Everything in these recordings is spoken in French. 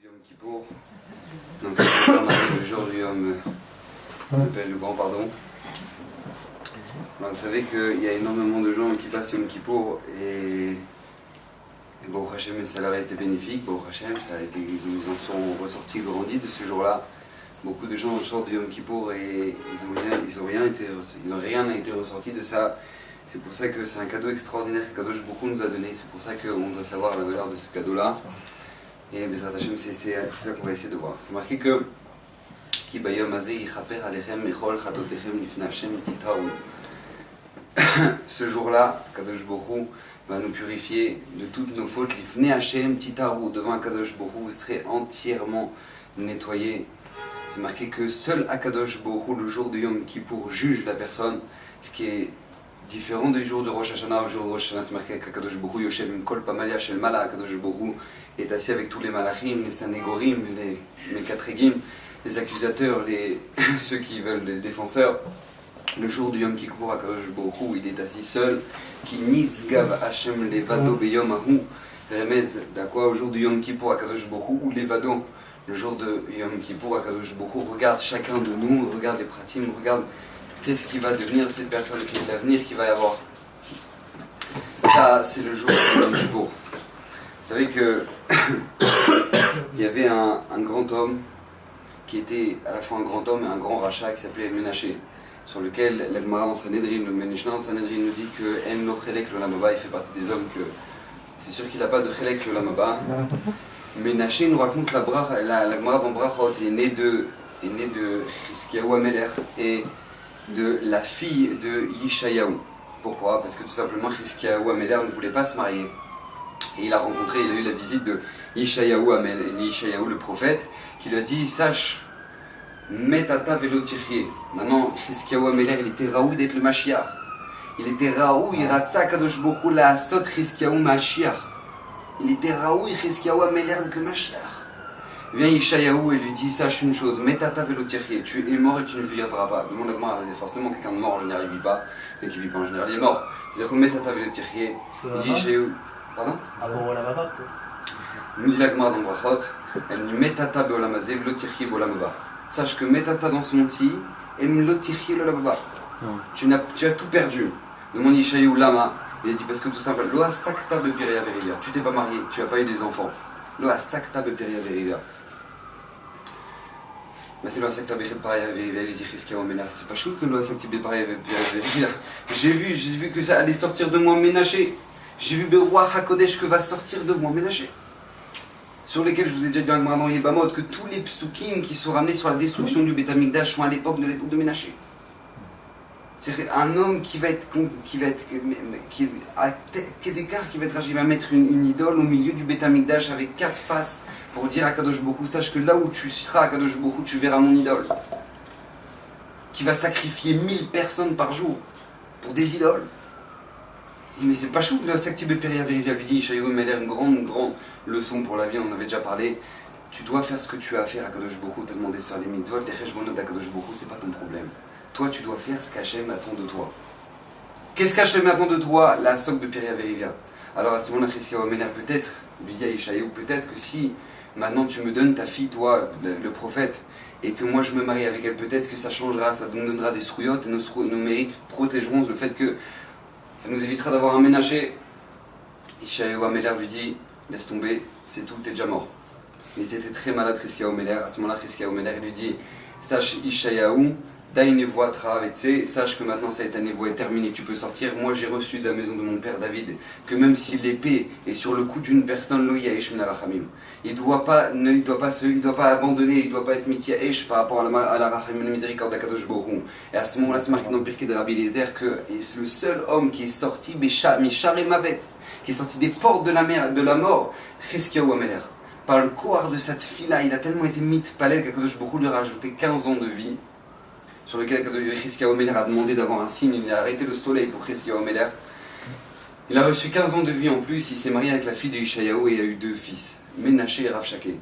Yom Kippour. Donc le jour du Yom, on appelle le grand pardon. Alors, vous savez qu'il y a énormément de gens qui passent Yom Kippour et Baruch Hashem, ça leur a été bénéfique. Baruch Hashem, ils en sont ressortis grandis de ce jour-là. Beaucoup de gens sortent du Yom Kippour et ils ont rien été ressortis de ça. C'est pour ça que c'est un cadeau extraordinaire que Kadosh Baruch Hu nous a donné. C'est pour ça qu'on doit savoir la valeur de ce cadeau-là. Et Bezrat Hashem, c'est ça qu'on va essayer de voir. C'est marqué que Ki bayom hazeh yichaper alechem michol chatotechem lifnei Hashem titaou. Ce jour-là, Kadosh Baruch Hu va nous purifier de toutes nos fautes. Lifnei Hashem titaou, devant Kadosh Baruch Hu, vous serez entièrement nettoyés. C'est marqué que seul Akadosh Baruch Hu, le jour de Yom Kippour, juge la personne, ce qui est différent du jour de Rosh Hashanah. Au jour de Rosh Hashanah, c'est marqué qu'Akadosh Baruch Hu Yoshev im kol pamalia shel mala. Akadosh Baruch Hu est assis avec tous les malachim, les sanégorim, les katrégim, les accusateurs, ceux qui veulent les défenseurs. Le jour du Yom Kippour, Akadosh Baruch Hu, il est assis seul. Ki nisgav Hashem levado beyom ahu. Remez d'akwa au jour du Yom Kippour, Akadosh Baruch Hu levado. Le jour de Yom Kippour, Akadosh Baruch Hu regarde chacun de nous, regarde les pratim, regarde qu'est-ce qui va devenir cette personne, quel est l'avenir qu'il va y avoir. Ça, c'est le jour de Yom Kippour. Vous savez que il y avait un grand homme qui était à la fois un grand homme et un grand rachat qui s'appelait Ménaché, sur lequel la Gemara dans Sanhedrin, le Ménaché dans Sanhedrin nous dit que En lo chelek l'olam haba, il fait partie des hommes que c'est sûr qu'il n'a pas de chelek l'olam haba. Ménaché nous raconte la Gemara dans Brachot, il est né de Chizkiyahu Amelech et de la fille de Yishayahu. Pourquoi? Parce que tout simplement Chizkiyahu Amelech ne voulait pas se marier. Et il a eu la visite de Yishayahu le prophète, qui lui a dit: sache, metata velo tirye. Maintenant, Chizkiyahu Amelech, il était raoui d'être le Mashiach. Il était raoui, ratza kadosh baruch hu la asot Chizkiyahu Mashiach. Il était raoui, Chizkiyahu Amelech d'être le Mashiach. Vient Yishayahu et lui dit: sache une chose, metata velo tirye, tu es mort et tu ne vivras pas. Demande forcément quelqu'un de mort en général il ne vit pas, quelqu'un qui ne vit pas en général il est mort. C'est-à-dire que metata velo tirye, il dit Yishayahu. Pardon? Il nous dit la Gemara dans Brachot, elle dit metata be'olam hazeh velo tirye be'olam haba. Sache que metata dans ce monde-ci et mlo tirye l'olam haba. Tu as tout perdu. Demande Yishayahu lama. Il a dit parce que tout simplement, lo asakta be'peria verivia. Tu t'es pas marié, tu n'as pas eu des enfants. Lo asakta be'peria verivia. Mais c'est lo asakta be'peria verivia. Il dit Chizkiyahu Amelech, c'est pas chou que lo asakta be'peria verivia. J'ai vu que ça allait sortir de moi Ménaché. J'ai vu Beruach HaKodesh que va sortir de moi Ménaché. Sur lesquels je vous ai déjà dit dans Yebamot que tous les psukim qui sont ramenés sur la destruction du Beth Amikdash sont à l'époque de Ménaché. C'est un homme qui va mettre une idole au milieu du Beth Amikdash avec 4 faces pour dire à Kadosh Baruch Hu: sache que là où tu seras à Kadosh Baruch Hu, tu verras mon idole. Qui va sacrifier 1000 personnes par jour pour des idoles. Il dit: mais c'est pas chou que le Sakti Beperia Verivia. Lui dit Yishayahu Amelech, une grande leçon pour la vie, on en avait déjà parlé. Tu dois faire ce que tu as à faire à Kadosh Baruch Hu, t'as demandé de faire les mitzvot, les cheshbonot à Kadosh Baruch Hu, c'est pas ton problème. Toi, tu dois faire ce qu'Hachem attend de toi. Qu'est-ce qu'Hachem attend de toi? La Sok Beperia Verivia. Alors à ce moment-là, Chizkiyahu Amelech, peut-être, lui dit à Yishayahu, peut-être que si maintenant tu me donnes ta fille, toi, le prophète, et que moi je me marie avec elle, peut-être que ça changera, ça nous donnera des srouillottes, et nos mérites protégeront le fait que ça nous évitera d'avoir un Ménaché. Yishayahu Amelech lui dit: laisse tomber, c'est tout, t'es déjà mort. Il était très malade, Chizkiyahu Amelech. À ce moment-là, Chizkiyahu Amelech lui dit: sache Yishayahu, daï nevoa travetze, sache que maintenant cette nevoa est terminée, tu peux sortir. Moi j'ai reçu de la maison de mon père David que même si l'épée est sur le cou d'une personne, lo yaesh min harachamim, il doit pas abandonner, il ne doit pas être mityaesh par rapport à la rachamim, la miséricorde d'Akadosh Baruch Hu. Et à ce moment-là, c'est marqué dans le Pirkei de Rabbi Eliezer que le seul homme qui est sorti Mishare Mavet, qui est sorti des portes de la mort, Chizkiyahu Amelech. Par le courage de cette fille-là, il a tellement été mitpalel qu'Akadosh Baruch Hu lui a rajouté 15 ans de vie, sur lequel Chizkiyahu Amelech a demandé d'avoir un signe. Il a arrêté le soleil pour Chizkiyahu Amelech. Il a reçu 15 ans de vie en plus, il s'est marié avec la fille de Yishayahu et il a eu 2 fils, Ménaché et Rav Shaké.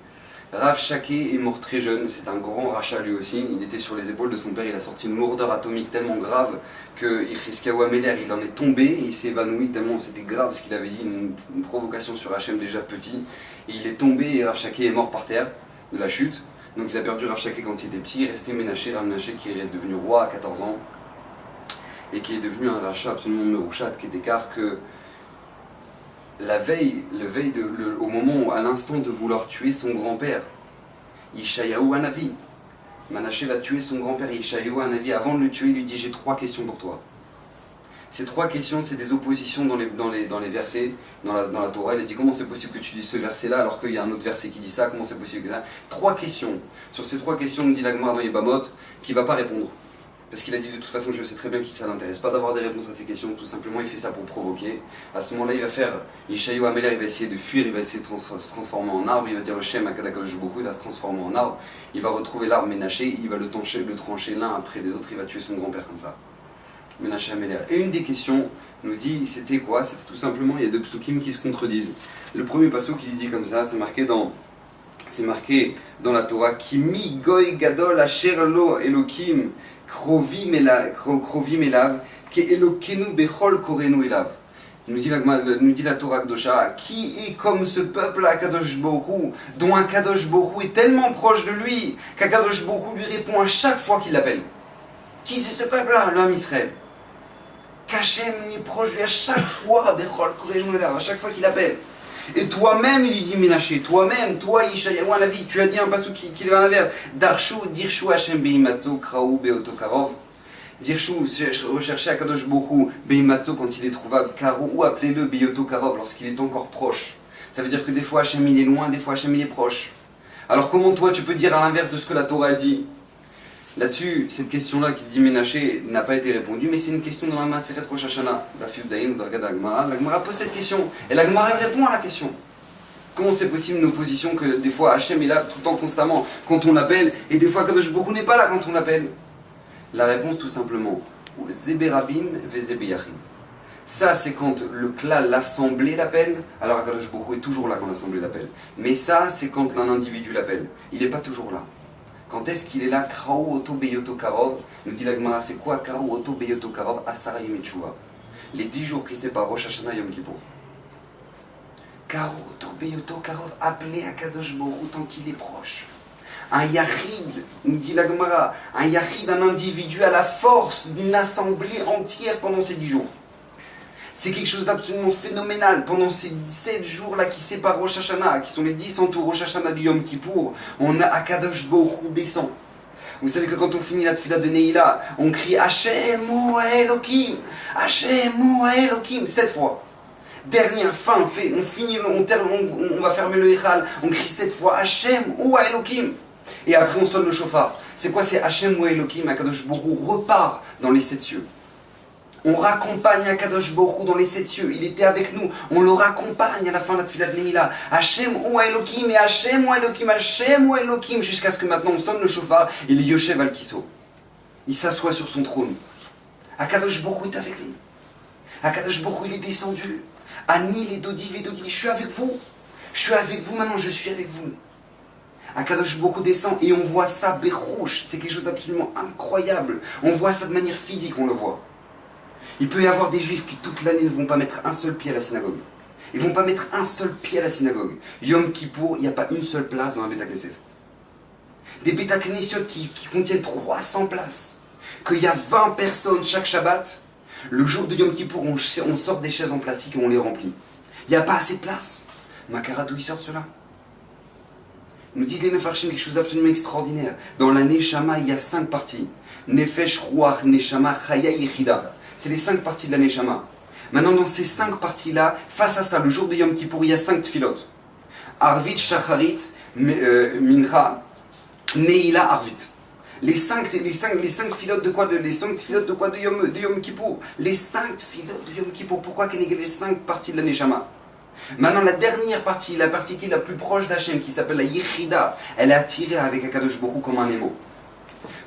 Rav Shakeh est mort très jeune, c'est un grand rachat lui aussi, il était sur les épaules de son père, il a sorti une lourdeur atomique tellement grave que Chizkiyahu Améler, il en est tombé, et il s'est évanoui tellement c'était grave ce qu'il avait dit, une provocation sur Hachem déjà petit, et il est tombé et Rav Shakeh est mort par terre de la chute, donc il a perdu Rav Shakeh quand il était petit, il est resté Ménaché, Rav Ménaché qui est devenu roi à 14 ans, et qui est devenu un rachat absolument merouchat, qui est d'écart que au moment, à l'instant de vouloir tuer son grand-père, Yeshayahu Hanavi, Manaché va tuer son grand-père Yeshayahu Hanavi, avant de le tuer, il lui dit j'ai 3 questions pour toi. Ces 3 questions, c'est des oppositions dans les versets, dans la Torah. Il a dit comment c'est possible que tu dises ce verset-là alors qu'il y a un autre verset qui dit ça, comment c'est possible que ça. 3 questions. Sur ces 3 questions, nous dit la Gemara dans Yebamot, qui ne va pas répondre. Parce qu'il a dit de toute façon, je sais très bien que ça l'intéresse pas d'avoir des réponses à ces questions, tout simplement il fait ça pour provoquer. À ce moment-là, il va faire, Yeshayahu Améler, il va essayer de fuir, il va essayer de se transformer en arbre, il va dire le Shem Akadakosh Bourou, il va se transformer en arbre, il va retrouver l'arbre Ménaché, il va le trancher l'un après les autres, il va tuer son grand-père comme ça. Ménaché Améler. Et une des questions nous dit, c'était quoi? C'était tout simplement, il y a 2 psukim qui se contredisent. Le premier pasuk qui dit comme ça, c'est marqué dans la Torah, Kimi Goy Gadol Asher Lo Elokim Krovim Elav, Ke Elokenu Bechol Korenu Elav. Nous dit la Torah Kdosha, qui est comme ce peuple-là, Kadosh Borou, dont un Kadosh Borou est tellement proche de lui, qu'Akadosh Borou lui répond à chaque fois qu'il l'appelle. Qui c'est ce peuple-là? L'homme Israël. Qu'Hachem est proche de lui à chaque fois, Bechol Korenu Elav, à chaque fois qu'il appelle. Et toi-même, il lui dit Ménaché, toi-même, toi Yeshayahu Hanavi, tu as dit un passage qui est dans la verre. Darshu, Dirshu Hashem Beimatzo, Kraou Beoto Karov. Dirshu, recherchez Akadosh Borou, Beimatzo quand il est trouvable, Karou, ou appelez-le Beoto Karov lorsqu'il est encore proche. Ça veut dire que des fois Hashem il est loin, des fois Hashem il est proche. Alors comment toi tu peux dire à l'inverse de ce que la Torah dit? Là-dessus, cette question-là qui dit Ménaché n'a pas été répondue, mais c'est une question dans la Maseret Rosh Hashanah. La Fiuzaïm nous regarde la Gemara. La Gemara pose cette question, et la Gemara répond à la question. Comment c'est possible une opposition que des fois Hachem est là tout le temps, constamment, quand on l'appelle, et des fois Kadosh Borou n'est pas là quand on l'appelle? La réponse tout simplement, Zéberabim Vezébeyachim. Ça c'est quand le klal, l'assemblée l'appelle, alors Kadosh Borou est toujours là quand l'assemblée l'appelle. Mais ça c'est quand un individu l'appelle, il n'est pas toujours là. Quand est-ce qu'il est là? Kraou Oto Beyoto Karov, nous dit la Gemara, c'est quoi Kraou Oto Beyoto Karov? Asara Yom Teshuvah. Les 10 jours qui séparent Rosh Hashanah et Yom Kippour. Kraou Oto Beyoto Karov, appelé à Kadosh Borou tant qu'il est proche. Un Yachid, nous dit la Gemara, un Yachid, un individu à la force d'une assemblée entière pendant ces 10 jours. C'est quelque chose d'absolument phénoménal. Pendant ces 17 jours-là qui séparent Rosh Hashanah, qui sont les 10 entours Rosh Hashanah du Yom Kippour, on a Akadosh Borou descend. Vous savez que quand on finit la tefila de Neila, on crie Hashem ou Elokim, Hashem ou Elokim, 7 fois. Dernière fin, on finit, on va fermer le Echal, on crie 7 fois Hashem ou Elokim. Et après on sonne le shofar. C'est quoi? C'est Hashem ou Elokim. Akadosh Borou repart dans les 7 cieux. On raccompagne Akadosh Borou dans les 7 cieux. Il était avec nous. On le raccompagne à la fin de la tefila de Neila. Hashem ou Elokim et Hashem ou Elokim, Hashem ou Elokim, jusqu'à ce que maintenant on sonne le shofar et le Yoshev al Kiso. Il s'assoit sur son trône. Akadosh Borou est avec nous. Akadosh Borou il est descendu. Ani les Dodi, je suis avec vous. Je suis avec vous maintenant, je suis avec vous. Akadosh Borou descend et on voit ça bérouche. C'est quelque chose d'absolument incroyable. On voit ça de manière physique, on le voit. Il peut y avoir des juifs qui toute l'année ne vont pas mettre un seul pied à la synagogue. Ils ne vont pas mettre un seul pied à la synagogue. Yom Kippour, il n'y a pas une seule place dans un Beth Knesset. Des Beth Knesset qui contiennent 300 places. Qu'il y a 20 personnes chaque Shabbat. Le jour de Yom Kippour, on sort des chaises en plastique et on les remplit. Il n'y a pas assez de place. Makara, d'où ils sortent cela? Nous disent les Mefarshim quelque chose d'absolument extraordinaire. Dans la Neshama, il y a 5 parties. Nefesh, Ruach, Neshama, Chaya, Yechida. C'est les 5 parties de la Neshama. Maintenant, dans ces 5 parties-là, face à ça, le jour de Yom Kippour, il y a 5 tfilot. Arvit, Shacharit, Mincha, Neila, Arvit. Les 5 tfilot de quoi de Yom Kippour? Les 5 tfilot de Yom Kippour. Pourquoi qu'il y ait les 5 parties de la Neshama? Maintenant, la dernière partie, la partie qui est la plus proche d'Hachem, qui s'appelle la Yechida, elle est attirée avec Akadosh Borou comme un aimant.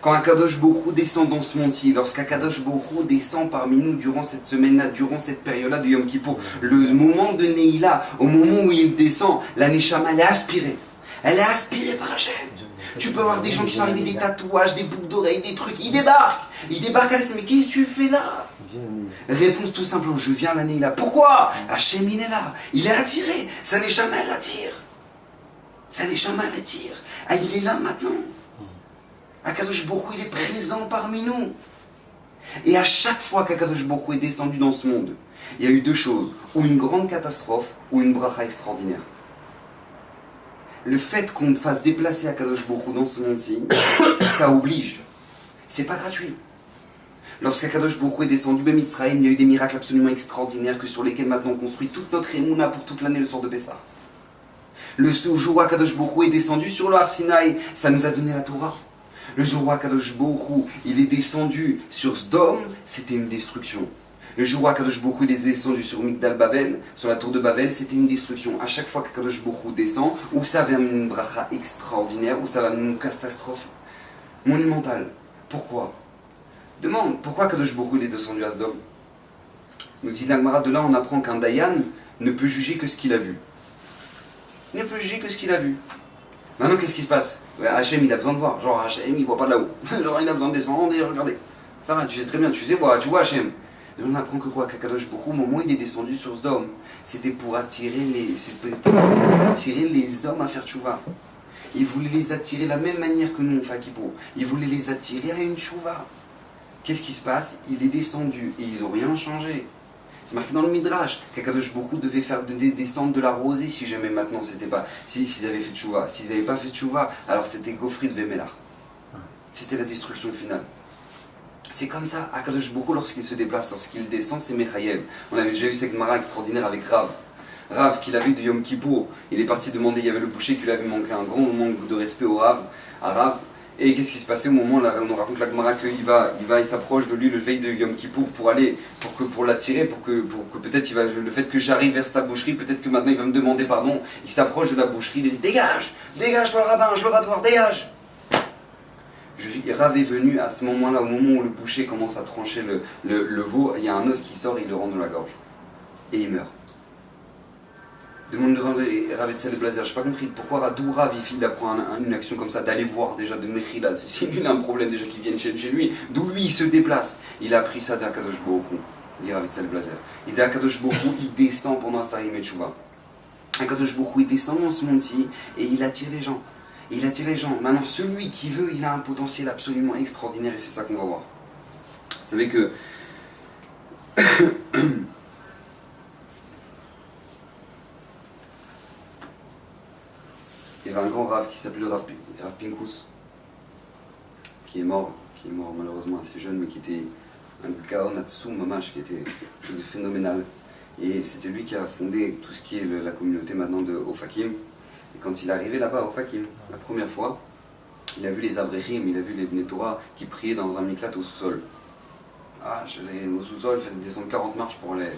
Quand Akadosh Borou descend dans ce monde-ci, lorsqu'Akadosh Borou descend parmi nous durant cette semaine-là, durant cette période-là de Yom Kippour, le moment de Neila, au moment où il descend, la Neshama elle est aspirée. Elle est aspirée par Hachem. Tu peux avoir des gens qui sont arrivés, des tatouages, des boucles d'oreilles, des trucs. Ils débarquent. Ils débarquent à l'Est. Mais qu'est-ce que tu fais là? Réponse tout simple, je viens l'année là. Pourquoi? Hachem, il est là. Il est attiré. Ça n'est jamais l'attire. Ça n'est jamais l'attire. Ah, il est là maintenant. Akadosh Baruch Hu, il est présent parmi nous. Et à chaque fois qu'Akadosh Baruch Hu est descendu dans ce monde, il y a eu deux choses. Ou une grande catastrophe, ou une bracha extraordinaire. Le fait qu'on fasse déplacer Akadosh Baruch Hu dans ce monde-ci, ça oblige. C'est pas gratuit. Lorsqu'Akadosh Baruch Hu est descendu à Mitzrayim, il y a eu des miracles absolument extraordinaires que sur lesquels maintenant on construit toute notre émouna pour toute l'année le soir de Pessah. Le jour où Akadosh Baruch Hu est descendu sur le Har Sinaï, ça nous a donné la Torah. Le jour où Akadosh Baruch Hu, il est descendu sur Sdom, c'était une destruction. Le jour où Akadosh Baruch Hu il est descendu sur Migdal Bavel, sur la tour de Babel, c'était une destruction. À chaque fois qu'Akadosh Baruch Hu descend, ou ça va amener une bracha extraordinaire, ou ça va amener une catastrophe monumentale. Pourquoi? Demande, pourquoi Akadosh Baruch Hu il est descendu à Sdom? Nous dit l'Agmara, de là on apprend qu'un Dayan ne peut juger que ce qu'il a vu. Il ne peut juger que ce qu'il a vu. Maintenant, qu'est-ce qui se passe? Hachem, il a besoin de voir. Genre, Hachem, il voit pas de là-haut. Genre, il a besoin de descendre et regarder. Ça va, tu sais très bien, tu vois Hachem. Et on apprend que quoi? Qu'Akadosh Baruch Hu, au moment où il est descendu sur Sdom, c'était pour attirer les hommes à faire tchouva. Il voulait les attirer de la même manière que nous on fait à Kippour. Il voulait les attirer à une tchouva. Qu'est-ce qui se passe? Il est descendu et ils n'ont rien changé. C'est marqué dans le Midrash qu'Akadosh Baruch Hu devait faire descendre de la rosée si jamais maintenant c'était pas. S'ils avaient fait tchouva. S'ils n'avaient pas fait tchouva, alors c'était Gofrid Vemelach. C'était la destruction finale. C'est comme ça, Akadosh Baruch Hu, lorsqu'il se déplace, lorsqu'il descend, c'est Mechayev. On avait déjà eu cette Gemara extraordinaire avec Rav. Rav, qu'il avait de Yom Kippour, il est parti demander, il y avait le boucher qui lui avait manqué un grand manque de respect au Rav, à Rav. Et qu'est-ce qui se passait au moment où on raconte la Gemara qu'il s'approche de lui le veille de Yom Kippour pour aller, pour l'attirer, pour que peut-être le fait que j'arrive vers sa boucherie, peut-être que maintenant il va me demander pardon. Il s'approche de la boucherie, il dit dégage, dégage-toi le rabbin, je veux pas te voir, dégage. Rav est venu à ce moment-là, au moment où le boucher commence à trancher le veau, il y a un os qui sort et il le rentre dans la gorge. Et il meurt. Demande de Rav Etzel Blazer, je n'ai pas compris pourquoi Radou Rav il apprend une action comme ça, d'aller voir déjà de Mechila, si lui il a un problème déjà qui vienne chez lui, d'où lui il se déplace. Il a appris ça d'Akadosh Baruch Hu, dit Rav Etzel Blazer. Et d'Akadosh Baruch Hu, il descend pendant Sarim et Tchouva. Akadosh Baruch Hu, il descend dans ce monde-ci et il attire les gens. Il attire les gens. Maintenant, celui qui veut, il a un potentiel absolument extraordinaire et c'est ça qu'on va voir. Vous savez que il y avait un grand Rav qui s'appelait Rav Pinkus, qui est mort malheureusement assez jeune, mais qui était un Gaon Atsu Mamash, qui était quelque chose de phénoménal. Et c'était lui qui a fondé tout ce qui est la communauté maintenant de Ofakim. Et quand il est arrivé là-bas à Ofakim, la première fois, il a vu les Abrechim, il a vu les Bnei Torah qui priaient dans un miklat au sous-sol. Ah, au sous-sol, il fallait descendre 40 marches pour aller.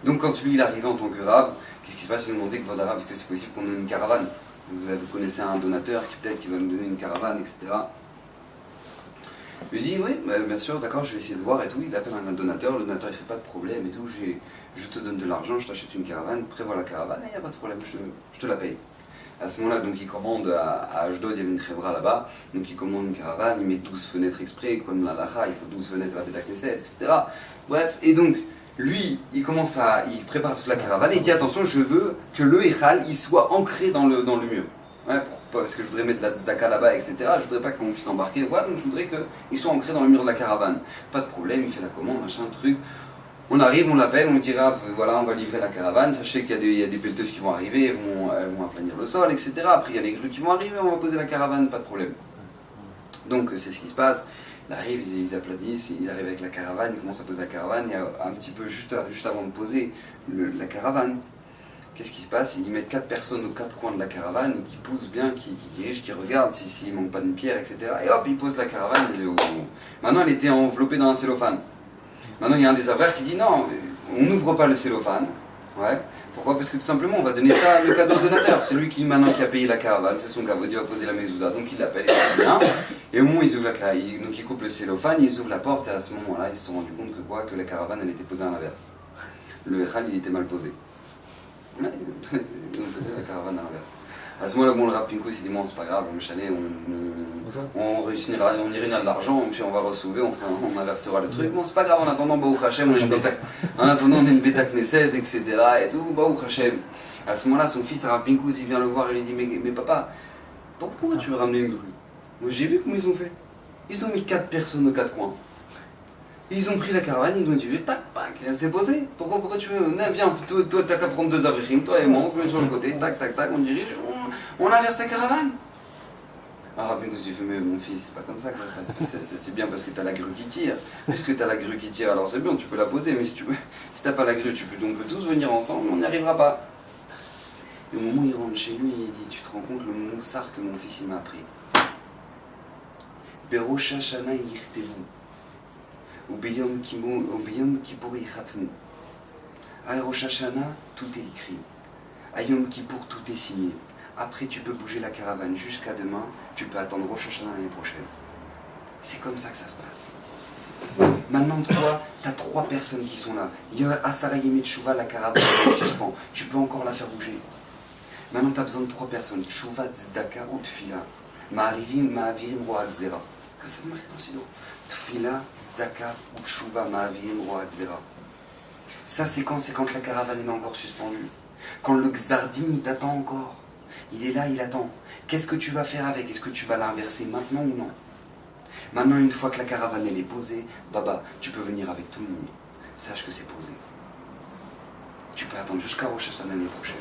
Donc quand lui il est arrivé en tant que Rav, qu'est-ce qui se passe? Il lui demandait que Vodarav, est-ce que c'est possible qu'on ait une caravane? Vous connaissez un donateur qui peut-être qui va nous donner une caravane, etc. Il lui dit oui, bah, bien sûr, d'accord, je vais essayer de voir et tout. Il appelle un donateur, le donateur il fait pas de problème et tout. Je te donne de l'argent, je t'achète une caravane, prévois la caravane et il n'y a pas de problème, je te la paye. À ce moment-là, donc il commande à Ashdod, il y avait une chevra là-bas, donc il commande une caravane, il met 12 fenêtres exprès, comme la lacha, il faut 12 fenêtres à la Beta Knesset, etc. Bref, et donc lui, il prépare toute la caravane et il dit attention, je veux que le Echal, il soit ancré dans le mur. Ouais, parce que je voudrais mettre la tzedaka là-bas, etc. Je voudrais pas qu'on puisse l'embarquer, voilà, donc je voudrais qu'il soit ancré dans le mur de la caravane. Pas de problème, il fait la commande, machin, truc. On arrive, on l'appelle, on dira voilà, on va livrer la caravane, sachez qu'il y a des pelleteuses qui vont arriver, elles vont aplanir le sol, etc. Après il y a les grues qui vont arriver, on va poser la caravane, pas de problème. Donc c'est ce qui se passe. Ils arrivent, ils aplatissent, ils arrivent avec la caravane, ils commencent à poser la caravane, et un petit peu juste avant de poser la caravane, qu'est-ce qui se passe? Ils mettent 4 personnes aux 4 coins de la caravane, qui poussent bien, qui dirigent, qui regardent s'il ne manque pas d'une pierre, etc. Et hop, ils posent la caravane, et maintenant elle était enveloppée dans un cellophane. Maintenant il y a un des avraires qui dit non, on n'ouvre pas le cellophane. Ouais. Pourquoi? Parce que tout simplement on va donner ça le cadeau au donateur. C'est lui qui a payé la caravane, c'est son cadeau, il va poser la mezouza, donc il l'appelle, et bien. Et au moment où ils ouvrent donc ils coupent le cellophane, ils ouvrent la porte et à ce moment-là ils se sont rendus compte que la caravane elle était posée à l'inverse. Le Echal il était mal posé. La caravane à l'inverse. À ce moment-là, bon, le Rav Pinkus, il dit, bon, c'est pas grave, on réussira, on ira de l'argent, puis on va ressouver, on inversera le truc. Bon, c'est pas grave, en attendant, Baruch Hashem, on est une bêta Knesset, etc. et tout, Baruch Hashem. À ce moment-là, son fils, Rav Pinkus, il vient le voir et lui dit, mais papa, pourquoi tu veux ramener une grue? Moi, j'ai vu comment ils ont fait. Ils ont mis 4 personnes aux 4 coins. Ils ont pris la caravane, ils ont dit, tac, tac, elle s'est posée. Pourquoi tu veux? Viens, toi t'as qu'à prendre 2 avrichim, toi et moi, on se met sur le côté, tac, tac, tac, on dirige, on inverse la caravane. Alors Rabbi Kous, il fait, mais mon fils, c'est pas comme ça que ça se passe. C'est bien parce que t'as la grue qui tire. Puisque t'as la grue qui tire, alors c'est bien, tu peux la poser, mais si t'as pas la grue, on peut tous venir ensemble, on n'y arrivera pas. Et au moment où il rentre chez lui, il dit, tu te rends compte le moussard que mon fils il m'a appris. Berosh Hashana yirtevu. Ou Beyom Kippour yichatmu. À Rosh Hashanah, tout est écrit. À Yom Kippour, tout est signé. Après, tu peux bouger la caravane jusqu'à demain. Tu peux attendre Rosh Hashanah l'année prochaine. C'est comme ça que ça se passe. Maintenant, toi, tu as 3 personnes qui sont là. Asara Yemit Tshuva, la caravane est suspend. Tu peux encore la faire bouger. Maintenant, tu as besoin de 3 personnes. Tshuva, Tzedaka ou Tfila. Ma'avirim Roa Gzera. Que ça se marque dans le sido. Tfila, Tzedaka ou Tshuva, Ma'avirim Roa Gzera. Ça, c'est quand la caravane est encore suspendue. Quand le Gzardin, il t'attend encore. Il est là, il attend. Qu'est-ce que tu vas faire avec? Est-ce que tu vas l'inverser maintenant ou non? Maintenant, une fois que la caravane elle est posée, Baba, tu peux venir avec tout le monde. Sache que c'est posé. Tu peux attendre jusqu'à Rosh Hashanah l'année prochaine.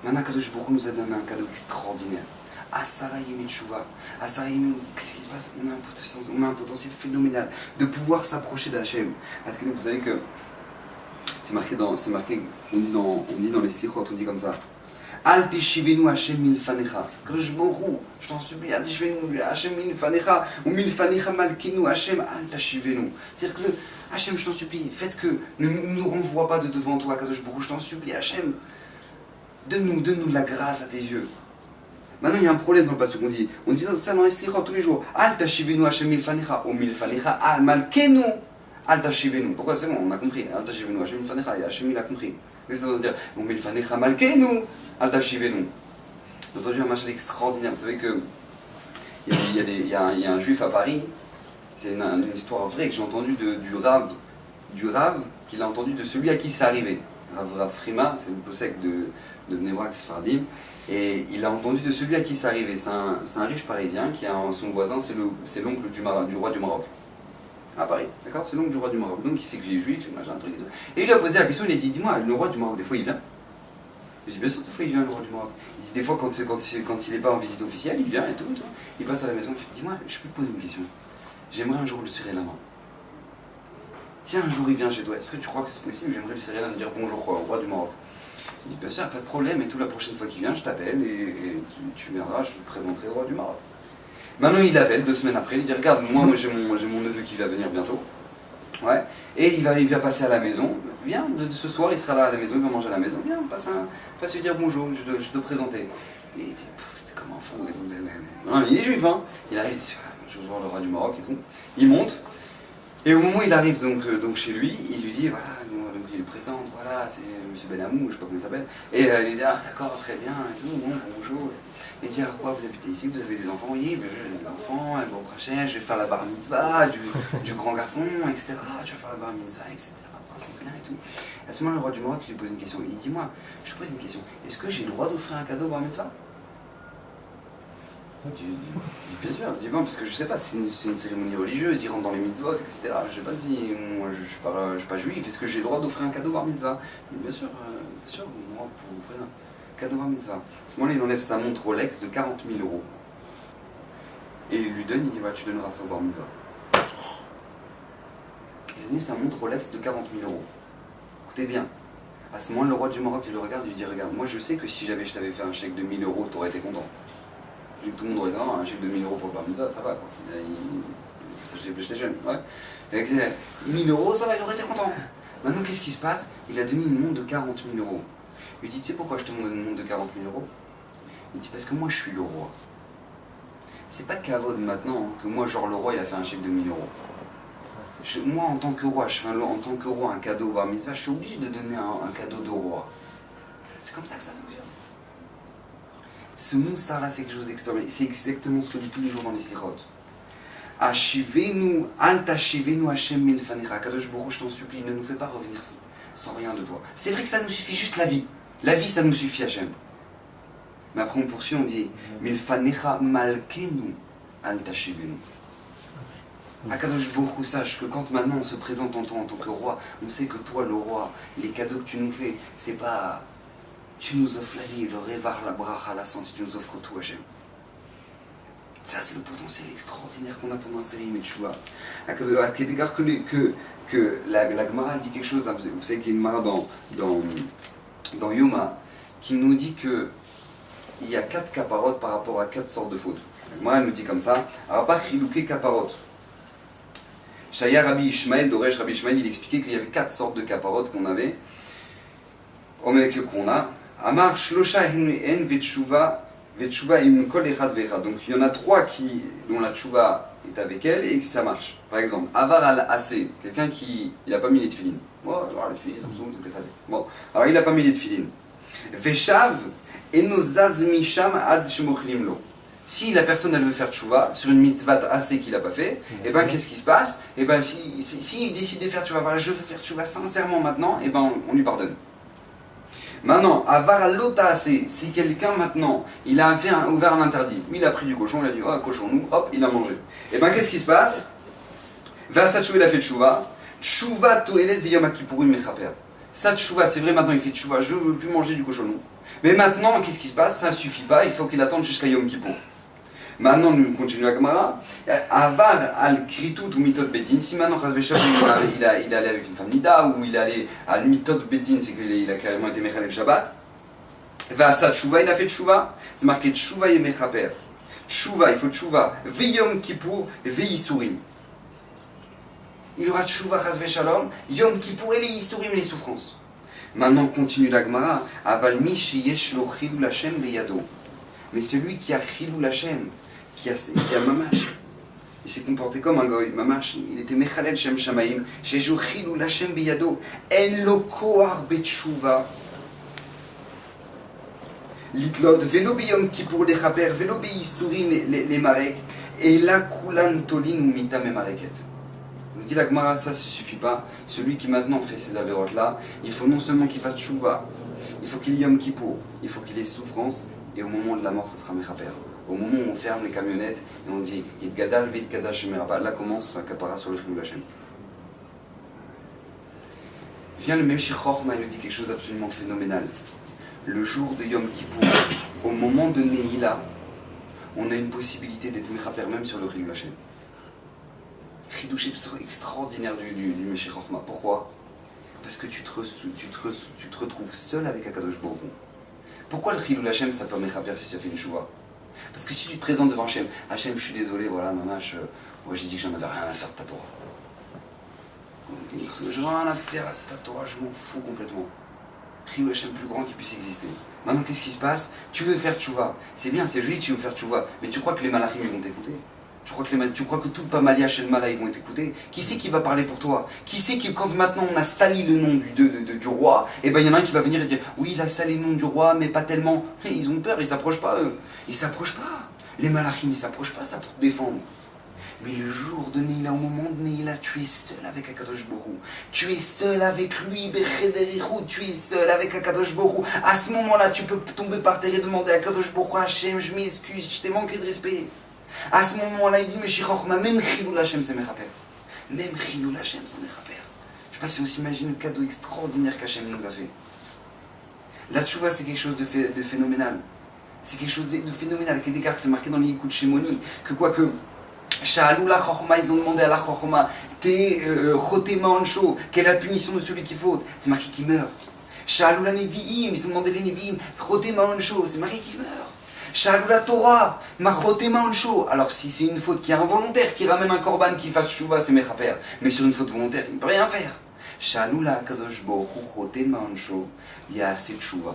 Maintenant, Kadosh Baruch Hu nous a donné un cadeau extraordinaire. Asara Yemit Tshuva. Asara Yemit, qu'est-ce qui se passe? On a un potentiel phénoménal de pouvoir s'approcher d'Hachem. Vous savez que c'est marqué, on dit dans les slichot, on dit comme ça. Al teshivenu Hashem milfanecha. Kadosh Baruch Hu, je t'en supplie, al teshivenu Hashem milfanecha, ou milfanecha malkinu Hashem al teshivenu. C'est-à-dire que Hashem, je t'en supplie, faites que ne nous renvoie pas de devant toi, Kadosh Baruch Hu, je t'en supplie, Hashem, donne-nous la grâce à tes yeux. Maintenant, il y a un problème dans le passage qu'on dit. On dit ça dans les slichot tous les jours. Al teshivenu Hashem milfanecha, ou milfanecha al malkinu al teshivenu. Pourquoi? C'est bon, on a compris. Al teshivenu Hashem milfanecha, et Hashem il a compris. Qu'est-ce que ça veut dire? Ou milfanecha malkinu. Al Tashivenu. J'ai entendu un machal extraordinaire. Vous savez que il y a un juif à Paris. C'est une histoire vraie que j'ai entendue du Rav qu'il a entendu de celui à qui c'est arrivé. Rav Frima, c'est le possèque de Bnei Brak Sfardim. Et il a entendu de celui à qui c'est arrivé. C'est un riche parisien qui a son voisin, c'est l'oncle du roi du Maroc. À Paris, d'accord? C'est l'oncle du roi du Maroc. Donc il sait qu'il est juif, il a un truc et tout. Et il lui a posé la question, il a dit, dis-moi, le roi du Maroc, des fois il vient? Je dis, bien sûr, des fois il vient le roi du Maroc. Il dit, des fois quand il n'est pas en visite officielle, il vient et tout. Il passe à la maison, il fait, dis-moi, je peux te poser une question. J'aimerais un jour lui serrer la main. Si un jour il vient chez toi, est-ce que tu crois que c'est possible? J'aimerais lui serrer la main et dire bonjour quoi, au roi du Maroc. Il dit, bien sûr, pas de problème, et tout, la prochaine fois qu'il vient, je t'appelle et tu viendras, je te présenterai au roi du Maroc. Maintenant il appelle 2 semaines après, il dit, regarde, moi j'ai mon neveu qui va venir bientôt. Ouais. Et il va passer à la maison. Viens, ce soir, il sera là à la maison, il va manger à la maison. Viens, passe lui dire bonjour, je te présenter. Et il était comme un fou. Non, il est juif, hein. Il arrive, je veux voir le roi du Maroc et tout. Il monte. Et au moment où il arrive donc chez lui, il lui dit, voilà, donc il le présente, voilà, c'est M. Benamou, je sais pas comment il s'appelle. Et il dit, ah d'accord, très bien, et tout, bon, bonjour. Il dit, alors quoi, vous habitez ici, vous avez des enfants? Oui, j'ai des enfants, bon, prochain, je vais faire la bar mitzvah du grand garçon, etc. Je vais faire la bar mitzvah, etc. C'est bien et tout. À ce moment-là, le roi du Maroc lui pose une question. Il dit, moi, je te pose une question. Est-ce que j'ai le droit d'offrir un cadeau au bar mitzvah? Je dis, bien sûr. Je dis, bon, parce que je sais pas, c'est une cérémonie religieuse, ils rentrent dans les mitzvot, etc. Je sais pas si, moi, je suis pas juif, est-ce que j'ai le droit d'offrir un cadeau au bar mitzvah? Il dit, bien sûr, moi, pour offrir un cadeau au bar mitzvah. À ce moment-là, il enlève sa montre Rolex de 40 000 €. Et il lui donne, il dit, voilà, tu donneras ça au bar mitzvah. Il a donné sa montre Rolex de 40 000 €. Écoutez bien. À ce moment-là, le roi du Maroc, il le regarde, il lui dit, regarde, moi je sais que si je t'avais fait un chèque de 1 000 €, t'aurais été content. Je dis que tout le monde aurait dit, non, un chèque de 1 000 € pour le bar mitzvah, ça va quoi. Ça, j'étais jeune, ouais. Avec 1 000 €, ça va, il aurait été content. Maintenant, qu'est-ce qui se passe? Il a donné une montre de 40 000 €. Il lui dit, tu sais pourquoi je te donne une montre de 40 000 €? Il dit, parce que moi je suis le roi. C'est pas qu'avod maintenant, que moi, genre le roi, il a fait un chèque de 1 000 €. Moi, en tant que roi, je fais un cadeau au bar mitzvah, je suis obligé de donner un cadeau de roi. C'est comme ça que ça fonctionne. Ce moussar-là, c'est quelque chose d'extraordinaire. C'est exactement ce que dit tous les jours dans les slichot. Ashivenu, al tashivenu Hashem milfanecha. Kadosh Baruch Hu, je t'en supplie, ne nous fais pas revenir sans rien de toi. C'est vrai que ça nous suffit, juste la vie. La vie, ça nous suffit, Hashem. Mais après, on poursuit, on dit milfanecha malkenu, al tashivenu. Akadosh Baruch Hu, sache que quand maintenant on se présente en toi en tant que roi, on sait que toi, le roi, les cadeaux que tu nous fais, c'est pas. Tu nous offres la vie, le révar, la bracha, la santé, tu nous offres tout, Hashem. Ça, c'est le potentiel extraordinaire qu'on a pendant un série, mais tu vois. À quel égard que la Gemara dit quelque chose, hein, vous savez qu'il y a une Gemara dans Yoma qui nous dit qu'il y a 4 caparotes par rapport à 4 sortes de fautes. La Gemara nous dit comme ça, Arba chilouké caparotes. Shaya Rabbi Ishmael, Doresh Rabbi Ishmael, il expliquait qu'il y avait 4 sortes de caparotes qu'on avait, qu'on a. Amar Shlosha en Vetshuva im kol echad vecha. Donc il y en a 3 dont la tchouva est avec elle et que ça marche. Par exemple, Avar al Asé, quelqu'un qui n'a pas mis les tefilines. Bon, alors les tefilines, ça me saoule, ça fait. Bon, alors il n'a pas mis les tefilines. Veshav enozaz misham ad shemochlim lo. Si la personne elle veut faire tchouva sur une mitzvah assez qu'il n'a pas fait, et ben qu'est-ce qui se passe? Et ben si il décide de faire tchouva, voilà, je veux faire tchouva sincèrement maintenant, et ben on lui pardonne. Maintenant, avar lota assez, si quelqu'un maintenant, il a ouvert un interdit, il a pris du cochon, il a dit oh cochon nous, hop, il a mangé. Et ben qu'est-ce qui se passe? Vasa tchouva, il a fait tchouva, tchouva toelet viyom akipurim mechaper. Ça tchouva, c'est vrai maintenant il fait tchouva, je ne veux plus manger du cochon nous. Mais maintenant, qu'est-ce qui se passe? Ça ne suffit pas, il faut qu'il attende jusqu'à Yom Kippour. Maintenant, nous continuons la Gemara. Avar al kritout ou mitot bedin. Si maintenant, il est allé avec une femme nida, ou il est allé à mitot bedin, c'est qu'il a carrément été mechal le Shabbat. Va à sa tchouva, il a fait tchouva. C'est marqué tchouva et mechaper. Tchouva, il faut tchouva. Ve Yom Kippour, ve Yisurim. Il y aura tchouva, chas shalom, Yom Kippour et les Yisurim, les souffrances. Maintenant, continue la Gemara. Aval mi sheyesh lo chilul Hashem beyado. Mais celui qui a chilul Hashem, qui a mamash, il s'est comporté comme un goy. Mamash, il était mechalel shem shamaim. Sheyesh lo chilul Hashem beyado. En lo koar betshuva. Litlot velo beyom kippour les chaper, velo beyisurim les marek. Et la kulan tolin ou mita me mareket. Il dit la Gemara, ça ne suffit pas. Celui qui maintenant fait ces avérotes-là, il faut non seulement qu'il fasse tchouva, il faut qu'il y ait Yom Kippour, il faut qu'il ait souffrance, et au moment de la mort, ça sera Mechaper. Au moment où on ferme les camionnettes et on dit Yid Gadal, Vid Kadash, Merapa, là commence sa capara sur le Chilul Hashem. Vient le Meshich Chochma, il nous dit quelque chose d'absolument phénoménal. Le jour de Yom Kippour, au moment de Neila, on a une possibilité d'être Mechaper même sur le Chilul Hashem. Chidouché extraordinaire du Meshich Chochma. Pourquoi? Parce que tu te retrouves seul avec Akadosh Baruch Hu. Pourquoi le Chilul Hashem ça peut Mechaper si tu as fait une chouva? Parce que si tu te présentes devant Hashem, Hashem je suis désolé, voilà mamash, moi j'ai dit que j'en avais rien à faire de ta Torah. J'en ai rien à faire de ta Torah, je m'en fous complètement. Chilul Hashem plus grand qui puisse exister. Maintenant qu'est-ce qui se passe? Tu veux faire tchouva, c'est bien, c'est joli, tu veux faire tchouva, mais tu crois que les malachim ils vont t'écouter? Tu crois que tout le Pamalia chez le Mala ils vont t'écouter? Qui c'est qui va parler pour toi? Qui c'est qui, quand maintenant on a sali le nom du roi, et ben il y en a un qui va venir et dire oui, il a sali le nom du roi, mais pas tellement. Mais ils ont peur, ils s'approchent pas eux. Ils s'approchent pas. Les Malachim ils s'approchent pas ça pour te défendre. Mais le jour de Neila, au moment de Neila, tu es seul avec Akadosh Baruch Hu. Tu es seul avec lui, Bechederichou. Tu es seul avec Akadosh Baruch Hu. À ce moment-là, tu peux tomber par terre et demander à Akadosh Baruch Hu, Hashem, je m'excuse, je t'ai manqué de respect. À ce moment-là, il dit Meshich Chochma, même Chilul Hashem c'est Mechaper. Même Chilul Hashem c'est Mechaper. Je ne sais pas si on s'imagine le cadeau extraordinaire qu'Hachem nous a fait. La tchouva, c'est quelque chose de phénoménal. C'est quelque chose de phénoménal. Quel égard que c'est marqué dans l'Ikut Shemoni. Que quoi que. Sha'alou la Chochma, ils ont demandé à la Chochma, Chotema Ansho, quelle est la punition de celui qui faute? C'est marqué qu'il meurt. Sha'alou la Nevi'im, ils ont demandé les Nevi'im, Chotema Ansho, c'est marqué qu'il meurt. Sha'alou la Torah, Machotema Ansho. Alors si c'est une faute qui est involontaire, qui ramène un korban, qui fasse tchouva, c'est Mechaper. Mais sur une faute volontaire, il ne peut rien faire. Sha'alou la Kadosh Baruch Hu, Chotema Ansho, il y a assez de tchouva.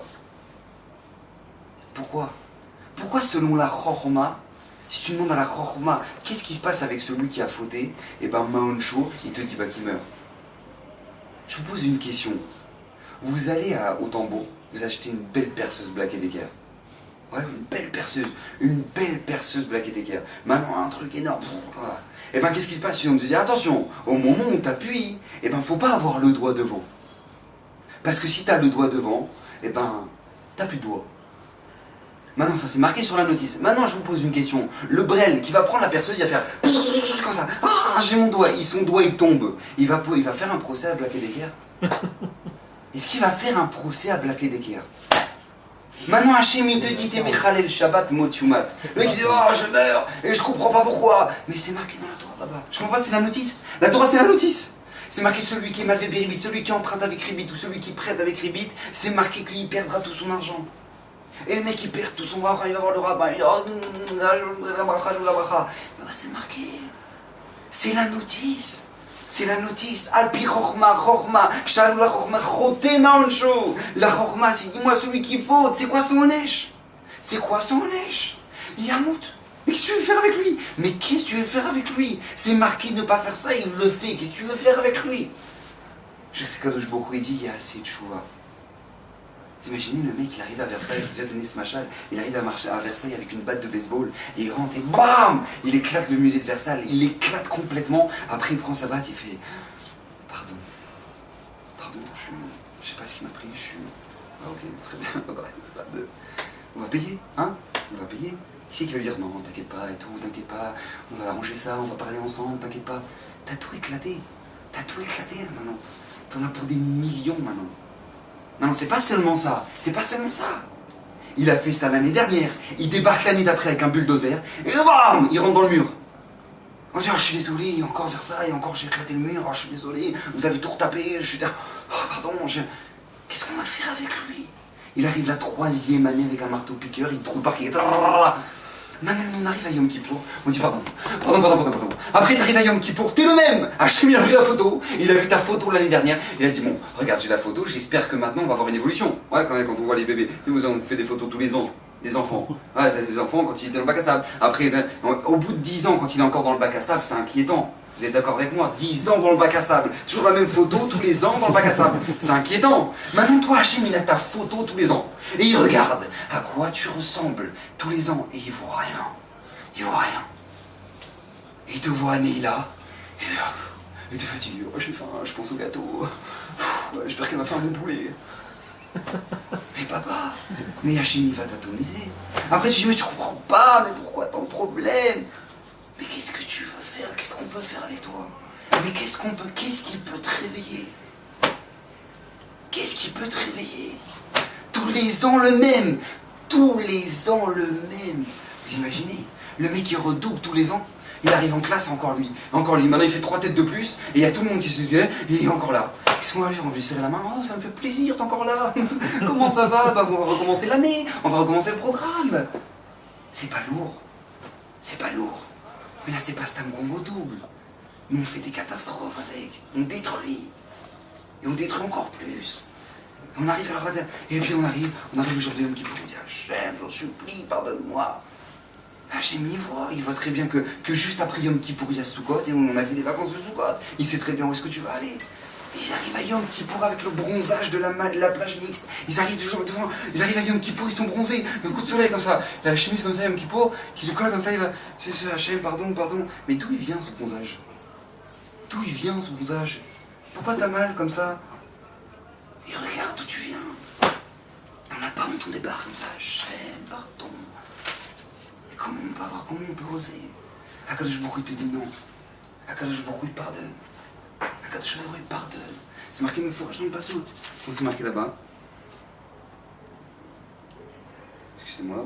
Pourquoi? Pourquoi selon la Chochma, si tu demandes à la Chochma, qu'est-ce qui se passe avec celui qui a fauté? Et ben Ma'onsho, il te dit qu'il meurt. Je vous pose une question. Vous allez au Tambour, vous achetez une belle perceuse Black & Decker. Ouais, une belle perceuse Black & Decker. Maintenant, un truc énorme. Voilà. Et ben, qu'est-ce qui se passe si on te dit, attention, au moment où tu appuies, et ben, faut pas avoir le doigt devant. Parce que si tu as le doigt devant, et ben, t'as plus de doigt. Maintenant, ça c'est marqué sur la notice. Maintenant, je vous pose une question. Le Brel qui va prendre la perceuse, il va faire comme ça. Ah, j'ai mon doigt. Son doigt, il tombe. Il va faire un procès à Black & Decker. Est-ce qu'il va faire un procès à Black & Decker? Maintenant, Hachem, il te dit, t'es Mechalel Shabbat Motumat. Le mec, il dit, oh, je meurs, et je comprends pas pourquoi. Mais c'est marqué dans la Torah là-bas. Je comprends pas, c'est la notice. La Torah, c'est la notice. C'est marqué celui qui est malvé Béribit, celui qui emprunte avec Ribit, ou celui qui prête avec Ribit, c'est marqué qu'il perdra tout son argent. Et le mec, il perd tout son argent, il va voir le rabbin, il dit, oh, la bracha, la bracha. C'est marqué. C'est la notice. C'est la notice. Alpi chorma, chorma, shalou la chorma, chotema onsho. La chorma, c'est dis-moi celui qui faute. C'est quoi son onesh? C'est quoi son onesh? Yamout. Mais qu'est-ce que tu veux faire avec lui? Mais qu'est-ce que tu veux faire avec lui? C'est marqué ne pas faire ça, il le fait. Qu'est-ce que tu veux faire avec lui? Je sais qu'Adosh Baruch Hu dit, il y a assez de chouva. Vous imaginez le mec, il arrive à Versailles, je vous ai donné ce machal, il arrive à Versailles avec une batte de baseball, et il rentre et BAM! Il éclate le musée de Versailles, il l'éclate complètement, après il prend sa batte, il fait pardon, je sais pas ce qu'il m'a pris, Ah ok, très bien, on va payer, hein? On va payer. Qui c'est qui va lui dire non, t'inquiète pas et tout, t'inquiète pas, on va arranger ça, on va parler ensemble, t'inquiète pas. T'as tout éclaté là maintenant. T'en as pour des millions maintenant. Non, c'est pas seulement ça, Il a fait ça l'année dernière, il débarque l'année d'après avec un bulldozer, et bam, il rentre dans le mur. On dit, oh, je suis désolé, encore Versailles, encore j'ai éclaté le mur, oh, je suis désolé, vous avez tout retapé, je suis là, oh pardon, qu'est-ce qu'on va faire avec lui? Il arrive la 3e année avec un marteau-piqueur, il trouve pas qu'il est... Maintenant, on arrive à Yom Kippour, on dit pardon. Après, t'arrives à Yom Kippour, t'es le même. Hachem, il a vu la photo, il a vu ta photo l'année dernière, il a dit bon, regarde, j'ai la photo, j'espère que maintenant on va avoir une évolution. Ouais, quand on voit les bébés, vous avez fait des photos tous les ans, des enfants. Ouais, des enfants quand il était dans le bac à sable. Après, au bout de 10 ans, quand il est encore dans le bac à sable, c'est inquiétant. Vous êtes d'accord avec moi? 10 ans dans le bac à sable, toujours la même photo tous les ans dans le bac à sable. C'est inquiétant. Maintenant, toi, Hachem, il a ta photo tous les ans. Et il regarde à quoi tu ressembles tous les ans. Et il voit rien. Il te voit né là. Et t'es fatigué. Oh, j'ai faim, je pense au gâteau. J'espère qu'elle va faire un bon poulet. Mais papa, mais Hachem, il va t'atomiser. Après, tu dis, mais tu comprends pas, mais pourquoi tant de problèmes? Mais qu'est-ce que tu veux faire? Qu'est-ce qu'on peut faire avec toi? Mais qu'est-ce qui peut te réveiller? Qu'est-ce qui peut te réveiller? Tous les ans le même. Vous imaginez? Le mec qui redouble tous les ans. Il arrive en classe, encore lui. Maintenant il fait 3 têtes de plus, et il y a tout le monde qui se dit, il est encore là. Qu'est-ce qu'on va faire? On va lui serrer la main. Oh, ça me fait plaisir, t'es encore là. Comment ça va? Bah, on va recommencer l'année, on va recommencer le programme. C'est pas lourd. Mais là, c'est pas Stam Combo double. Nous, on fait des catastrophes avec. On détruit. Et on détruit encore plus. Et on arrive à la radio. Et puis on arrive aujourd'hui à Yom Kippour, on dit Hachem, j'en supplie, pardonne-moi. Hachem, il voit très bien que juste après Yom Kippour, il y a Sukkot, et on a vu les vacances de Sukkot. Il sait très bien où est-ce que tu vas aller. Ils arrivent à Yom Kippour avec le bronzage de la plage mixte. Ils arrivent à Yom Kippour, ils sont bronzés. Un coup de soleil comme ça. La chemise comme ça, Yom Kippour, qui lui colle comme ça, il va. C'est Hachem, pardon. Mais d'où il vient ce bronzage? Pourquoi t'as mal comme ça? Et regarde d'où tu viens. On n'a pas honte, on débarque comme ça. Hachem, pardon. Et comment on peut oser? Akadosh Baruch Hu te dit non. Akadosh Baruch Hu pardonne. Akadosh Baruch Hu pardonne. C'est marqué une fois, je ne pas saute. C'est marqué là-bas. Excusez-moi.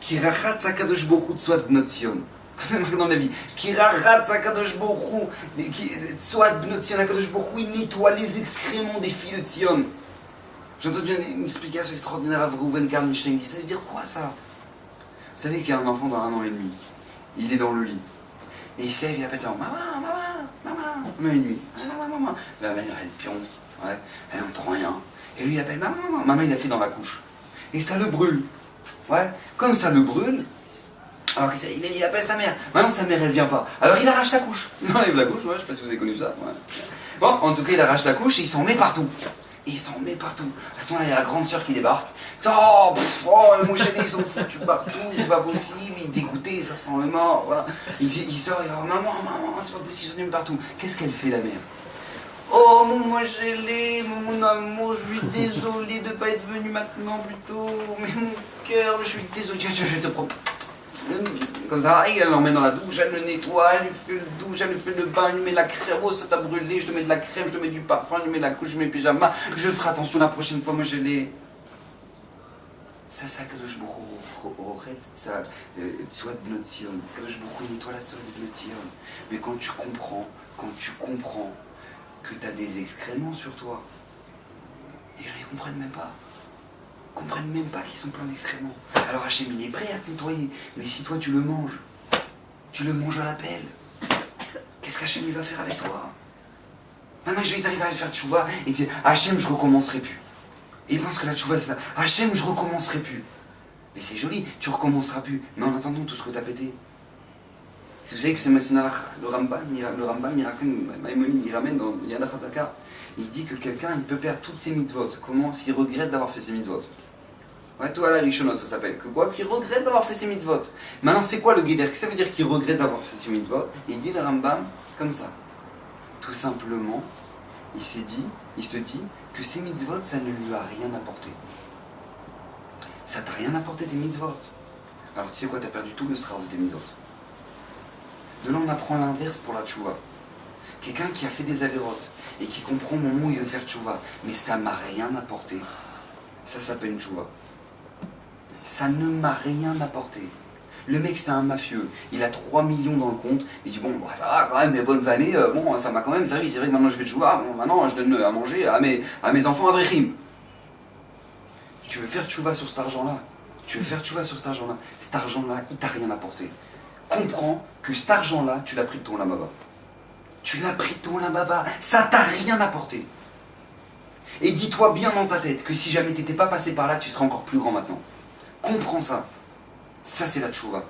Ki rachatz Akadosh Baruch Hu tzvat bnot Sion. C'est marqué dans la vie. Ki rachatz Akadosh Baruch Hu tzvat bnot Sion. Akadosh Baruch Hu, il nettoie les excréments des filles de Sion. J'ai entendu une explication extraordinaire à Reuven Karnstein. Ça veut dire quoi ça? Vous savez qu'il y a un enfant dans 1 an et demi. Il est dans le lit. Et il se lève, il appelle sa maman. Maman, 1 an et demi. Maman. La mère, elle pionce. Ouais. Elle n'entend rien. Et lui, il appelle maman. Maman, il a fait dans la couche. Et ça le brûle. Ouais. Comme ça le brûle, alors il appelle sa mère. Maintenant, sa mère, elle vient pas. Alors il arrache la couche. Il enlève la couche, ouais, je sais pas si vous avez connu ça. Ouais. Bon, en tout cas, il arrache la couche et il s'en met partout. Et il s'en met partout. À ce moment-là, il y a la grande sœur qui débarque. Oh, mon chéri, ils sont foutus partout, c'est pas possible, il est dégoûté, ça sent le mort. Voilà. Il sort, il dit, oh, maman, c'est pas possible, ils sont partout. Qu'est-ce qu'elle fait, la mère? Oh, mon chéri, mon amour, je suis désolé de ne pas être venu maintenant plus tôt. Mais mon cœur, je suis désolé, je te prends. Comme ça, elle l'emmène dans la douche, elle le nettoie, elle lui fait le douche, elle lui fait le bain, elle lui met la crème, oh ça t'a brûlé, je te mets de la crème, je te mets du parfum, je mets la couche, je mets le pyjama, je ferai attention la prochaine fois, moi je l'ai. Ça, Kadosh Baruch Hu, ça, soit de notre Sion, Kadosh Baruch Hu, nettoie la tsoa de notre Sion. Mais quand tu comprends que tu as des excréments sur toi, les gens ils comprennent même pas. Comprennent même pas qu'ils sont pleins d'excréments. Alors Hachem il est prêt à te nettoyer, mais si toi tu le manges à la pelle, qu'est-ce qu'Hachem il va faire avec toi? Maintenant ils arrivent à le faire tchouva et dire Hachem je recommencerai plus. Et ils pensent que la tchouva c'est ça, Hachem je recommencerai plus. Mais c'est joli, tu recommenceras plus, mais en attendant tout ce que tu as pété. Si vous savez que c'est le Rambam il ramène dans Yad HaChazaka, il dit que quelqu'un il peut perdre toutes ses mitzvot. Comment? S'il regrette d'avoir fait ses mitzvot. Ouais, toi la Rishonot ça s'appelle. Que quoi? Qu'il regrette d'avoir fait ses mitzvot. Maintenant c'est quoi le guéder? Qu'est-ce que ça veut dire qu'il regrette d'avoir fait ses mitzvot? Il dit le Rambam comme ça. Tout simplement, il se dit que ses mitzvot ça ne lui a rien apporté. Ça t'a rien apporté tes mitzvot. Alors tu sais quoi? T'as perdu tout le srar de tes mitzvot. De là on apprend l'inverse pour la tchouva. Quelqu'un qui a fait des avérotes et qui comprend mon mot il veut faire tchouva, mais ça m'a rien apporté. Ça s'appelle une tchouva. Ça ne m'a rien apporté. Le mec c'est un mafieux, il a 3 millions dans le compte, il dit bon ça va quand même, mes bonnes années, bon ça m'a quand même servi, c'est vrai que maintenant je fais tchouva, bon maintenant je donne à manger à mes enfants à vrai crime. Tu veux faire tchouva sur cet argent-là, cet argent-là il t'a rien apporté. Comprends que cet argent-là, tu l'as pris de ton lamaba. Ça t'a rien apporté. Et dis-toi bien dans ta tête que si jamais tu n'étais pas passé par là, tu seras encore plus grand maintenant. Comprends ça. Ça, c'est la tchouva.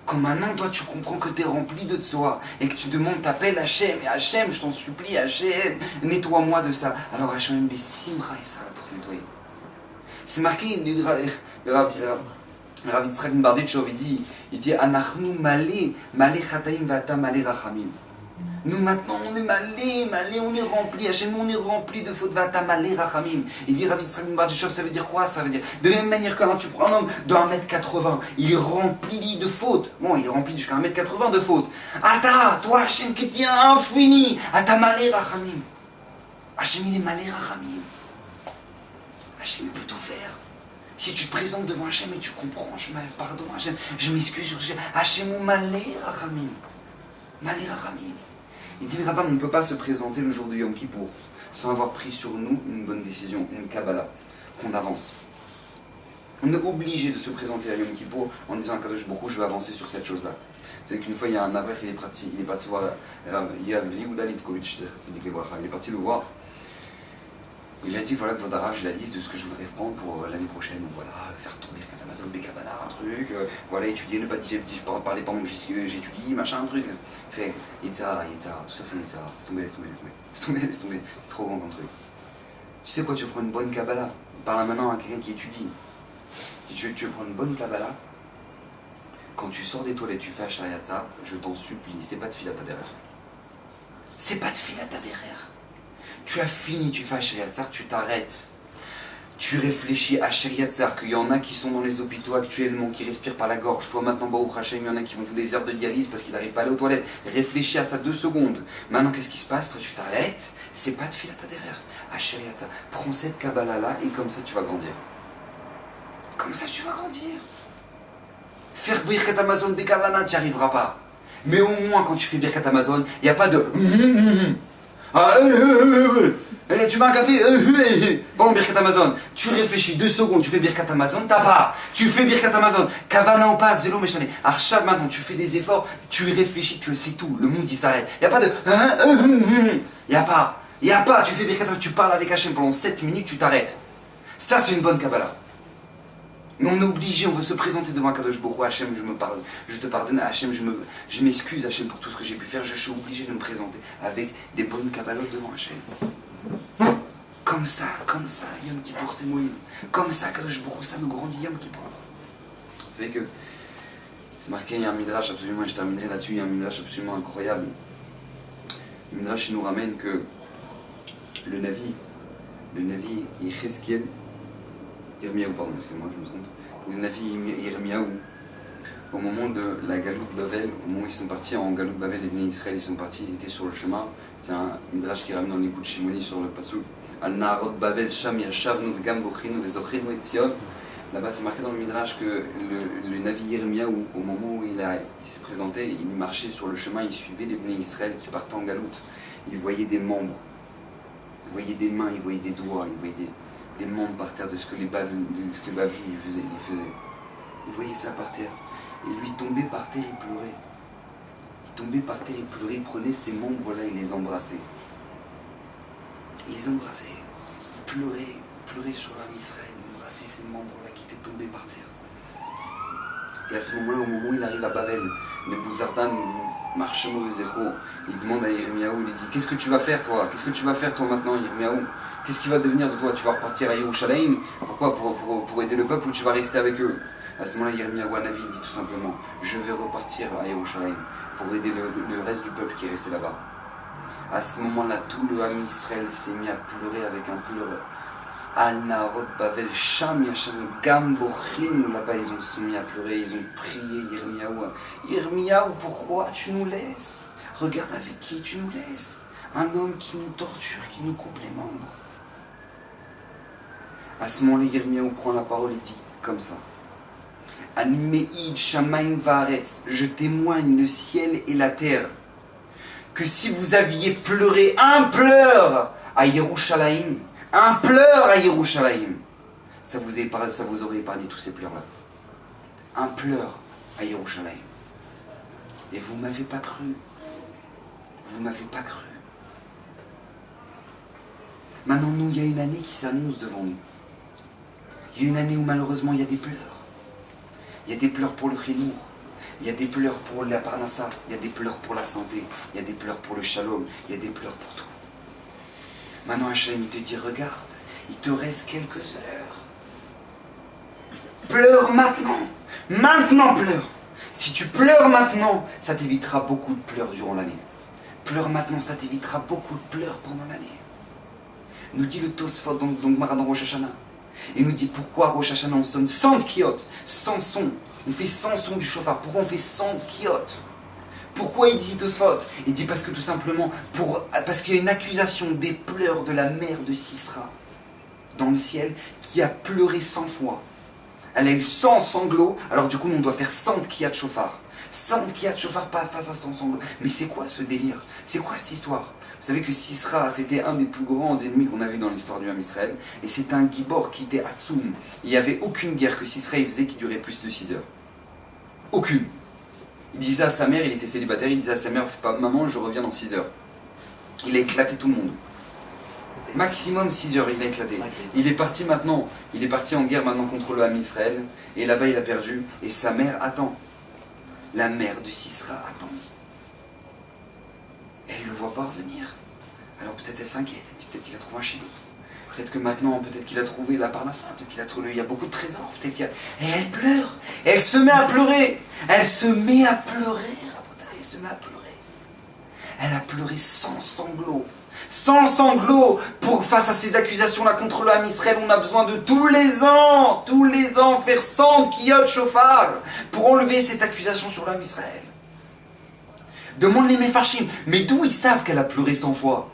Quand maintenant, toi, tu comprends que tu es rempli de tsoa et que tu demandes, t'appelles Hachem, et Hachem, je t'en supplie, Hachem, nettoie-moi de ça. Alors Hachem, mais simra et ça pour te nettoyer. C'est marqué, le Rav Yitzhak Mbarditchov, il dit Anachnu malé chataim vata malé rachamim. Nous maintenant on est malé, on est rempli, Hachem, on est rempli de fautes, vata malé rachamim. Il dit Rav Yitzhak Mbarditchov, ça veut dire quoi? Ça veut dire, de la même manière que quand tu prends un homme de 1m80, il est rempli de fautes. Bon, il est rempli jusqu'à 1m80 de fautes. Ata, toi Hachem qui tient infini, ata malé rachamim. Hachem il est malé rachamim. Hachem peut tout faire. Si tu te présentes devant Hachem et tu comprends, pardon Hachem, je m'excuse, Hachem ou malé rachamim. Malé rachamim. Il dit le rabbin, on ne peut pas se présenter le jour de Yom Kippour sans avoir pris sur nous une bonne décision, une Kabbalah, qu'on avance. On est obligé de se présenter à Yom Kippour en disant à Kadosh Baruch Hu, je vais avancer sur cette chose-là. C'est qu'une fois, il y a un avrech, il est parti voir Yehuda Litkovitch, il est parti le voir. Il a dit voilà que Vodara, j'ai la liste de ce que je voudrais prendre pour l'année prochaine. Donc voilà, faire tourner Amazon Bekabana, un truc, voilà, étudier, ne pas parler pendant que j'étudie, machin, un truc. Fait, Yitzhara, tout ça c'est Yitzhara. Laisse tomber, c'est trop grand comme truc. Tu sais quoi, tu prends une bonne Kabbalah, parle maintenant à quelqu'un qui étudie. Tu veux prendre une bonne Kabbalah, quand tu sors des toilettes, tu fais Hachariatza, je t'en supplie, c'est pas de fil à ta derrière. C'est pas de fil à ta derrière. Tu as fini, tu fais Hachariatzar, tu t'arrêtes. Tu réfléchis à Hachariatzar, qu'il y en a qui sont dans les hôpitaux actuellement, qui respirent par la gorge. Toi maintenant, Baruch Hashem, il y en a qui vont faire des heures de dialyse parce qu'ils n'arrivent pas à aller aux toilettes. Réfléchis à ça 2 secondes. Maintenant, qu'est-ce qui se passe? Toi, tu t'arrêtes. C'est pas de fil à ta derrière. Hachariatzar, prends cette Kabbalah-là et comme ça, tu vas grandir. Faire Birkat Amazon Bekavana, tu n'y arriveras pas. Mais au moins, quand tu fais Birkat Amazon, il n'y a pas de... tu veux un café pendant Birkat Amazon. Tu réfléchis 2 secondes, tu fais Birkat Amazon, t'as pas. Tu fais Birkat Amazon, Kavana ou pas, Zélo Meshane. Archab maintenant, tu fais des efforts, tu réfléchis, c'est tout. Le monde il s'arrête. Il n'y a pas de. Il n'y a pas. Tu fais Birkat Amazon, tu parles avec Hachem pendant 7 minutes, tu t'arrêtes. Ça c'est une bonne Kabbalah. Mais on est obligé, on veut se présenter devant Kadosh Baruch Hu, Hachem, je te pardonne, Hachem, je m'excuse Hachem pour tout ce que j'ai pu faire, je suis obligé de me présenter avec des bonnes Kabbalot devant Hachem. comme ça, Yom Kippour c'est Moïse. Comme ça, Kadosh Baruch Hu, ça nous grandit Yom Kippour. Vous savez que c'est marqué, il y a un midrash absolument, je terminerai là-dessus, il y a un midrash absolument incroyable. Le midrash nous ramène que le Navi Yechezkel, Yirmiyahu, pardon, excusez-moi, je me trompe. Le Navi Yirmiyahu, au moment de la Galout Bavel, au moment où ils sont partis en Galout Bavel, les Bnei Israël, ils sont partis, ils étaient sur le chemin. C'est un midrash qui ramène dans l'écoute Shimoni sur le pasuk. Al Naharot Bavel Sham Yashavnu V'Gam Bochinu V'Zochinu Et Zion. Là-bas, c'est marqué dans le midrash que le Navi Yirmiyahu, au moment où il s'est présenté, il marchait sur le chemin, il suivait les Bnei Israël qui partaient en Galout. Il voyait des membres, il voyait des mains, il voyait des doigts, il voyait des membres par terre de ce que les Bavli faisaient. Il voyait ça par terre. Et lui, il tombait par terre, il pleurait. Il tombait par terre, il pleurait, il prenait ces membres-là, il les embrassait. Il les embrassait. Il pleurait sur l'âme Israël, il embrassait ces membres-là qui étaient tombés par terre. Et à ce moment-là, au moment où il arrive à Babel, Nebuzaradan marche mauvais zéro. Il demande à Yirmiyahu, il lui dit, qu'est-ce que tu vas faire toi? Qu'est-ce que tu vas faire toi maintenant, Yirmiyahu? Qu'est-ce qui va devenir de toi? Tu vas repartir à Yerushalayim? Pourquoi? Pour aider le peuple ou tu vas rester avec eux? À ce moment-là, Yirmiyahu Hanavi dit tout simplement, je vais repartir à Yerushalayim pour aider le reste du peuple qui est resté là-bas. À ce moment-là, tout le Ham Israël s'est mis à pleurer avec un pleur. Al Naharot Bavel Sham Yashem Gam Bochinu. Là-bas, ils ont se mis à pleurer, ils ont prié Yirmiyahu. Yirmiyahu, pourquoi tu nous laisses? Regarde avec qui tu nous laisses. Un homme qui nous torture, qui nous coupe les membres. À ce moment-là, Yirmiyahu prend la parole et dit comme ça. Animeid Shamaim Vaaretz, je témoigne le ciel et la terre, que si vous aviez pleuré un pleur à Yerushalayim, un pleur à Yerushalayim, ça vous aurait épargné tous ces pleurs-là. Un pleur à Yerushalayim. Et vous ne m'avez pas cru. Vous ne m'avez pas cru. Maintenant, nous, il y a une année qui s'annonce devant nous. Il y a une année où malheureusement, il y a des pleurs. Il y a des pleurs pour le chinour, il y a des pleurs pour la parnassa, il y a des pleurs pour la santé, il y a des pleurs pour le shalom, il y a des pleurs pour tout. Maintenant Hachem te dit, regarde, il te reste quelques heures. Pleure maintenant pleure. Si tu pleures maintenant, ça t'évitera beaucoup de pleurs durant l'année. Pleure maintenant, ça t'évitera beaucoup de pleurs pendant l'année. Nous dit le Tosfot donc dans Rosh Hashanah. Il nous dit pourquoi Rosh Hashanah on sonne 100 kiot, 100 sons. On fait 100 sons du shofar. Pourquoi on fait 100 kiot? Pourquoi il dit Tosfot? Il dit parce que tout simplement, parce qu'il y a une accusation des pleurs de la mère de Sisra dans le ciel qui a pleuré 100 fois. Elle a eu 100 sanglots, alors du coup on doit faire 100 kiyat shofar. 100 kiyat shofar pas face à 100 sanglots. Mais c'est quoi ce délire? C'est quoi cette histoire? Vous savez que Sisra, c'était un des plus grands ennemis qu'on avait dans l'histoire du Ham Israël. Et c'était un gibor qui était Hatsoum. Il n'y avait aucune guerre que Sisra faisait qui durait plus de 6 heures. Aucune. Il disait à sa mère, il était célibataire, il disait à sa mère, c'est pas maman, je reviens dans 6 heures. Il a éclaté tout le monde. Maximum 6 heures, il a éclaté. Il est parti en guerre maintenant contre le Ham Israël. Et là-bas, il a perdu. Et sa mère attend. La mère de Sisra attend. Elle ne le voit pas revenir. Alors peut-être elle s'inquiète, elle dit peut-être qu'il a trouvé un chien. Peut-être que maintenant, peut-être qu'il a trouvé la parnassa, peut-être qu'il a trouvé, il y a beaucoup de trésors, peut-être qu'il y a... Et elle pleure, et elle se met à pleurer. Elle se met à pleurer, elle se met à pleurer. Elle a pleuré sans sanglots. Sans sanglots face à ces accusations-là contre le Ham Israël. On a besoin de tous les ans, faire 100 kiyot shofar pour enlever cette accusation sur le Ham Israël. Demande les Mefarshim, mais d'où ils savent qu'elle a pleuré 100 fois?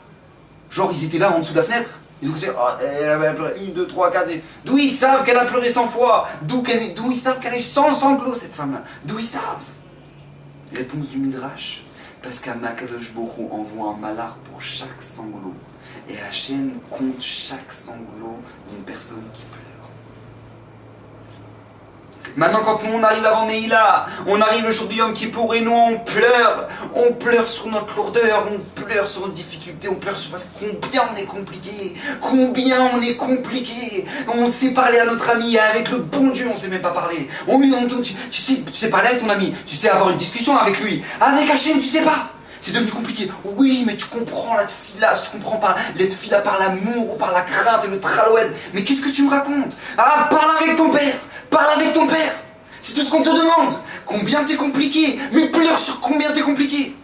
Genre ils étaient là en dessous de la fenêtre, ils ont dit oh, elle a pleuré 1, 2, 3, 4, d'où ils savent qu'elle a pleuré 100 fois? D'où ils savent qu'elle a eu 100 sanglots cette femme-là? D'où ils savent? Réponse du Midrash, parce qu'Akadosh Baruch Hu envoie un malach pour chaque sanglot, et Hachem compte chaque sanglot d'une personne qui pleure. Maintenant, quand nous on arrive avant Neila, on arrive le jour du Yom Kippour et nous on pleure sur notre lourdeur, on pleure sur nos difficultés, on pleure sur parce que combien on est compliqué, on sait parler à notre ami, avec le bon Dieu on sait même pas parler, tu sais parler avec ton ami, tu sais avoir une discussion avec lui, avec Hachem tu sais pas, C'est devenu compliqué. Oui, mais tu comprends la tefila, tu comprends pas la tefila par l'amour ou par la crainte et le traloued. Mais qu'est-ce que tu me racontes? Ah, parle avec ton père. Parle avec ton père. C'est tout ce qu'on te demande. Combien t'es compliqué. Mais pleure sur combien t'es compliqué.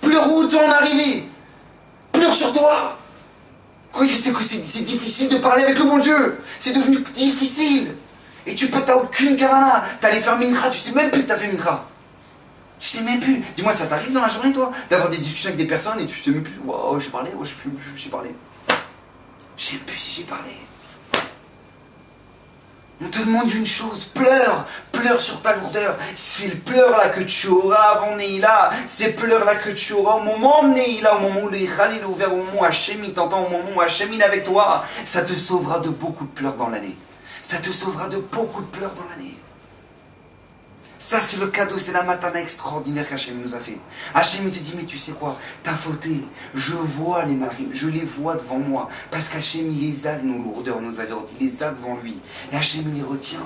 Pleure où t'en es arrivé. Pleure sur toi. C'est difficile de parler avec le bon Dieu. C'est devenu difficile. Et t'as aucune kavana. T'es allé faire mincha, tu sais même plus que t'as fait mincha. Tu sais même plus. Dis-moi, ça t'arrive dans la journée, toi, d'avoir des discussions avec des personnes et tu sais même plus. Wow, j'ai parlé, j'ai parlé. Je sais même plus si j'ai parlé. On te demande une chose, pleure, pleure sur ta lourdeur. C'est le pleur là que tu auras avant Neila, c'est pleurs là que tu auras au moment de Neila, au moment où le Khalil est ouvert, au moment où Hachem il t'entend, au moment où Hachem il est avec toi, ça te sauvera de beaucoup de pleurs dans l'année. Ça te sauvera de beaucoup de pleurs dans l'année. Ça c'est le cadeau, c'est la matana extraordinaire qu'Hachem nous a fait. Hachem il te dit, mais tu sais quoi, t'as fauté, je vois les maris, je les vois devant moi, parce qu'Hachem il les a, nos lourdeurs, nos avérotes, il les a devant lui, et Hachem il les retient.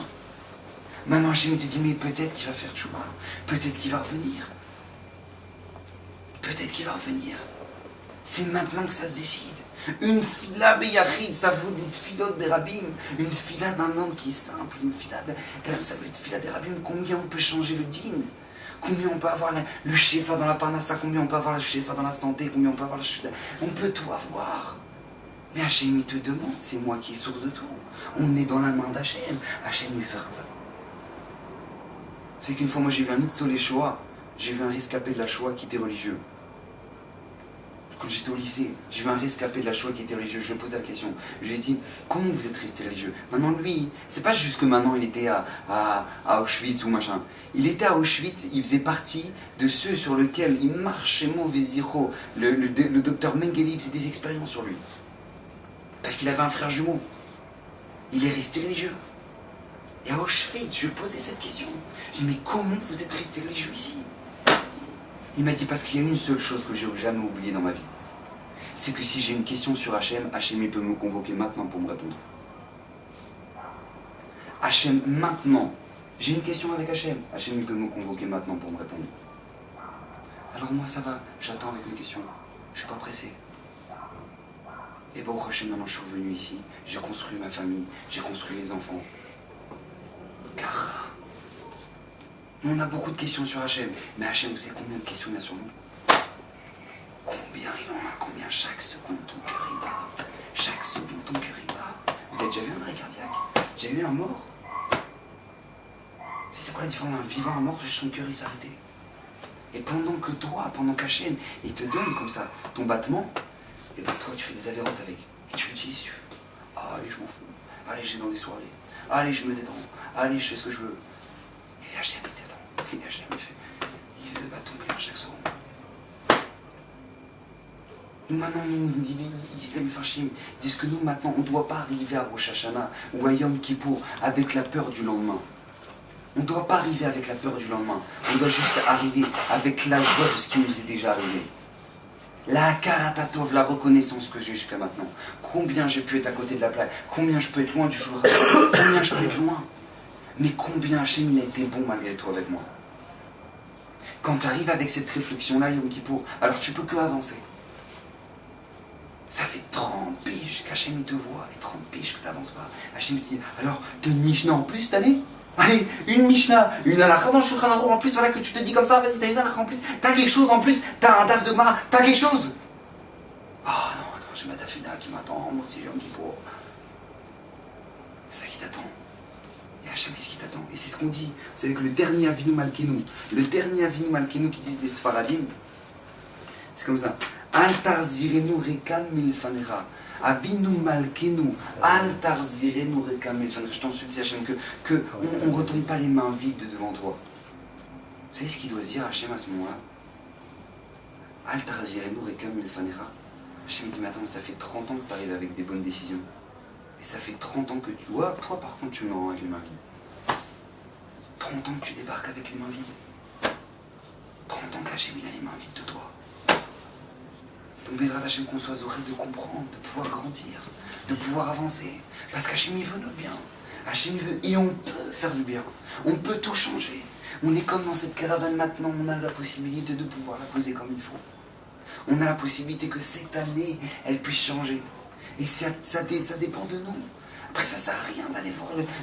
Maintenant Hachem il te dit, mais peut-être qu'il va faire tchouba, peut-être qu'il va revenir. Peut-être qu'il va revenir. C'est maintenant que ça se décide. Une fila beyachid, ça vaut des tfilot berabim. Une fila d'un homme qui est simple, une fila ça vaut des fila des rabim. Combien on peut changer le din? Combien on peut avoir le shefa dans la parnassa? Combien on peut avoir le shefa dans la santé? Combien on peut avoir le shefa? On peut tout avoir. Mais Hachem il te demande, c'est moi qui est source de tout. On est dans la main d'Hachem. Hachem il fait comme ça. C'est qu'une fois moi j'ai vu un Nitzol les Shoah, j'ai vu un rescapé de la Shoah qui était religieux. Quand j'étais au lycée, j'ai vu un rescapé de la Shoah qui était religieux. Je lui ai posé la question. Je lui ai dit, comment vous êtes resté religieux? Maintenant, lui, c'est pas juste que maintenant il était à Auschwitz ou machin. Il était à Auschwitz, il faisait partie de ceux sur lesquels il marchait mauvais zéro. Le docteur Mengele faisait des expériences sur lui. Parce qu'il avait un frère jumeau. Il est resté religieux. Et à Auschwitz, je lui ai posé cette question. Je lui ai dit, mais comment vous êtes resté religieux ici? Il m'a dit, parce qu'il y a une seule chose que j'ai jamais oubliée dans ma vie. C'est que si j'ai une question sur Hachem, Hachem il peut me convoquer maintenant pour me répondre. Hachem, maintenant. J'ai une question avec Hachem. Hachem il peut me convoquer maintenant pour me répondre. Alors moi ça va, j'attends avec mes questions. Je suis pas pressé. Et bon, Hachem, maintenant je suis revenu ici. J'ai construit ma famille, j'ai construit les enfants. Car on a beaucoup de questions sur Hachem, mais Hachem, vous savez combien de questions il y a sur nous? Combien il en a? Combien chaque seconde ton cœur il bat? Chaque seconde ton cœur il bat. Vous avez déjà vu un arrêt cardiaque? J'ai vu un mort? C'est quoi la différence d'un vivant à un mort? Juste son cœur il s'est arrêté. Et pendant que toi, pendant qu'Hachem, il te donne comme ça ton battement, et ben toi tu fais des avérotes avec. Et tu utilises, tu fais, ah, allez je m'en fous, allez je vais dans des soirées, allez je me détends, allez je fais ce que je veux. Et Hachem il t'attend. Et Hachem il fait le bâton bien chaque seconde. Nous maintenant, ils disent les Mefarshim, disent que nous maintenant, on ne doit pas arriver à Rosh Hashanah ou à Yom Kippour avec la peur du lendemain. On ne doit pas arriver avec la peur du lendemain. On doit juste arriver avec la joie de ce qui nous est déjà arrivé. La karatatov, la reconnaissance que j'ai jusqu'à maintenant. Combien j'ai pu être à côté de la plaque, combien je peux être loin du jour, combien je peux être loin. Mais combien Hachem il a été bon malgré tout avec moi. Quand tu arrives avec cette réflexion-là, Yom Kippour, alors tu peux que avancer. Ça fait 30 piges qu'Hachem te voit, et 30 piges que tu n'avances pas. Hachem te dit, alors, t'as une Mishnah en plus cette année? Allez, une Mishnah, une halakha dans le Shulchan Aruch en plus, voilà que tu te dis comme ça, vas-y, t'as une halakha en plus, t'as quelque chose en plus, t'as un daf de Gemara, t'as quelque chose. Ah non, attends, j'ai ma dafina qui m'attend, moi aussi Yom Kippour. C'est ça qui t'attend. Et Hachem, qu'est-ce qui t'attend? Et c'est ce qu'on dit. Vous savez que le dernier Avinu Malkeinu qui disent les Sfaradim, c'est comme ça. Al tarzirenu rekam milfanecha. Avinu Malkeinu. Al tarzirenu rekam milfanecha. Je t'en supplie, Hachem, que on ne retourne pas les mains vides devant toi. Vous savez ce qu'il doit se dire, Hachem, à ce moment-là? Al tarzirenu rekam milfanecha. Hachem dit, mais attends, ça fait 30 ans que tu arrives avec des bonnes décisions. Et ça fait 30 ans que tu vois, toi par contre tu me rends avec les mains vides. 30 ans que tu débarques avec les mains vides. 30 ans qu'Hachem il a les mains vides de toi. Donc Bézrat Hachem qu'on soit zoré de comprendre, de pouvoir grandir, de pouvoir avancer. Parce qu'Hachem il veut notre bien. Hachem il veut, et on peut faire du bien. On peut tout changer. On est comme dans cette caravane maintenant, on a la possibilité de pouvoir la poser comme il faut. On a la possibilité que cette année, elle puisse changer. Et ça dépend de nous. Après, ça sert à rien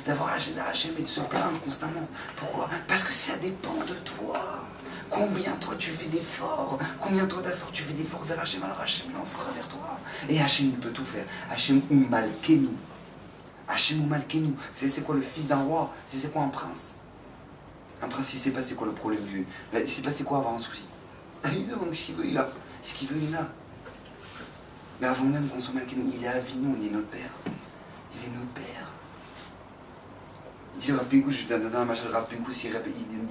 d'avoir Hachem et de se plaindre constamment. Pourquoi? Parce que ça dépend de toi. Combien toi tu fais d'efforts? Combien toi d'efforts tu fais d'efforts vers Hachem? Alors Hachem il en fera vers toi. Et Hachem il peut tout faire. Hachem ou Malkenu. Hachem ou Malkenu. C'est quoi le fils d'un roi? C'est quoi un prince? Un prince il sait pas c'est quoi le problème du vieux. Il sait pas c'est quoi avoir un souci. Il demande ce qu'il veut, il a. Ce qu'il veut, il a. Mais avant même qu'on soit Malkenu, il est Avinu, il est notre père. Il est notre père. Il dit le Rav Pinkus, je donne un machin, le Rav Pinkus, il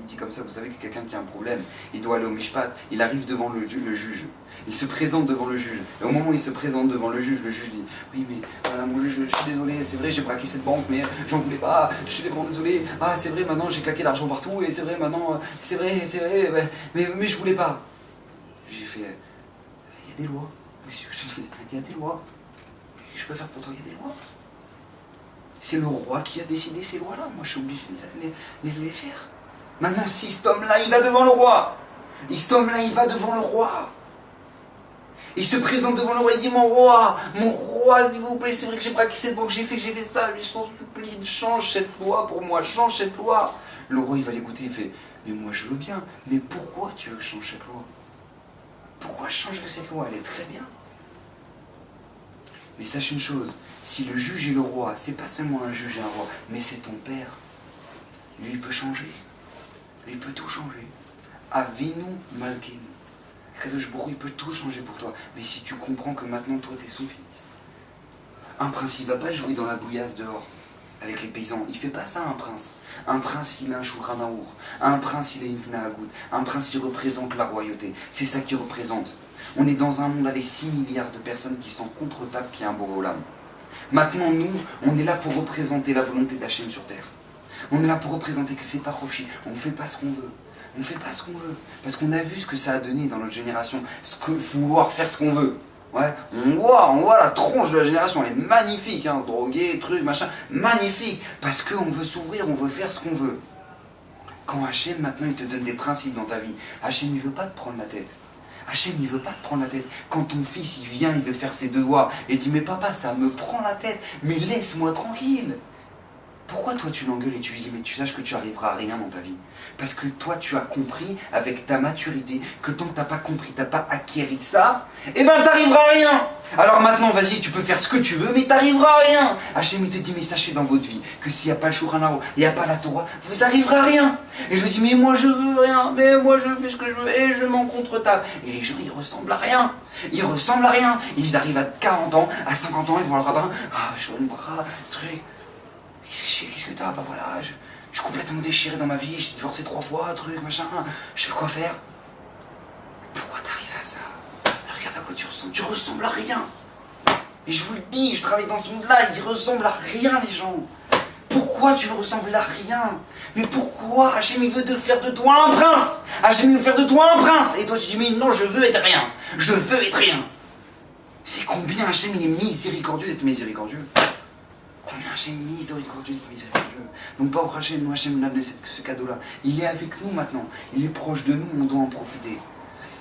dit comme ça, vous savez que quelqu'un qui a un problème, il doit aller au Mishpat, il arrive devant le juge, il se présente devant le juge, et au moment où il se présente devant le juge dit, oui mais voilà mon juge, je suis désolé, c'est vrai j'ai braqué cette banque, mais j'en voulais pas, je suis vraiment désolé, ah c'est vrai maintenant j'ai claqué l'argent partout, et c'est vrai maintenant, c'est vrai, mais je voulais pas. J'ai fait, il y a des lois, monsieur, il y a des lois, je peux faire pour toi, il y a des lois. C'est le roi qui a décidé ces lois-là. Moi, je suis obligé de les faire. Maintenant, si cet homme-là, il va devant le roi. Et cet homme-là, il va devant le roi. Il se présente devant le roi. Il dit, mon roi, s'il vous plaît, c'est vrai que j'ai braqué cette banque, j'ai fait ça. Mais je t'en supplie, change cette loi pour moi, change cette loi. Le roi, il va l'écouter, il fait, mais moi, je veux bien. Mais pourquoi tu veux que je change cette loi? Pourquoi je changerais cette loi? Elle est très bien. Mais sache une chose, si le juge est le roi, c'est pas seulement un juge et un roi, mais c'est ton père. Lui, il peut changer. Lui, il peut tout changer. Avinu Malkenu. Kadosh Baruch Hu, il peut tout changer pour toi. Mais si tu comprends que maintenant, toi, t'es son fils. Un prince, il va pas jouer dans la bouillasse dehors, avec les paysans. Il fait pas ça, un prince. Un prince, il a un Shulchan Arour. Un prince, il a une Knahagut. Un prince, il représente la royauté. C'est ça qu'il représente. On est dans un monde avec 6 milliards de personnes qui sont contre table, qui a un Boré Olam. Maintenant, nous, on est là pour représenter la volonté d'Hachem sur terre. On est là pour représenter que c'est pas Rochi. On ne fait pas ce qu'on veut. On ne fait pas ce qu'on veut. Parce qu'on a vu ce que ça a donné dans notre génération. Vouloir faire ce qu'on veut. Ouais, on voit la tronche de la génération. Elle est magnifique. Hein, drogué, truc, machin. Magnifique. Parce qu'on veut s'ouvrir, on veut faire ce qu'on veut. Quand Hachem, maintenant, il te donne des principes dans ta vie, Hachem, il ne veut pas te prendre la tête. Hachem, il ne veut pas te prendre la tête. Quand ton fils, il vient, il veut faire ses devoirs, et dit, mais papa, ça me prend la tête, mais laisse-moi tranquille. Pourquoi toi, tu l'engueules et tu lui dis, mais tu saches que tu n'arriveras à rien dans ta vie? Parce que toi, tu as compris, avec ta maturité, que tant que tu n'as pas compris, tu n'as pas acquéri ça, eh ben, tu n'arriveras à rien. Alors maintenant, vas-y, tu peux faire ce que tu veux, mais tu n'arriveras à rien. Hachem, il te dit, mais sachez dans votre vie, que s'il n'y a pas le Shulchan Arour, il n'y a pas la Torah, vous n'arriverez à rien. Et je lui dis, mais moi je veux rien, mais moi je fais ce que je veux, et je m'en contre-tape. Et les gens, ils ressemblent à rien. Ils ressemblent à rien. Ils arrivent à 40 ans, à 50 ans, ils vont le rabbin, ah, je veux une bras, truc. Qu'est-ce que t'as? Bah voilà, je suis complètement déchiré dans ma vie, j'ai divorcé 3 fois, truc, machin, je sais pas quoi faire. Pourquoi t'arrives à ça? Regarde à quoi tu ressembles. Tu ressembles à rien. Et je vous le dis, je travaille dans ce monde-là, ils ressemblent à rien, les gens. Pourquoi tu veux ressembler à rien? Mais pourquoi? Hachem, il veut te faire de toi un prince. Hachem, il veut faire de toi un prince. Et toi, tu dis, mais non, je veux être rien. Je veux être rien. C'est combien Hachem, il est miséricordieux d'être miséricordieux. Combien Hachem est miséricordieux d'être miséricordieux. Donc, Baruch Hachem, nous, Hachem, nous a donné ce cadeau-là. Il est avec nous maintenant. Il est proche de nous, on doit en profiter.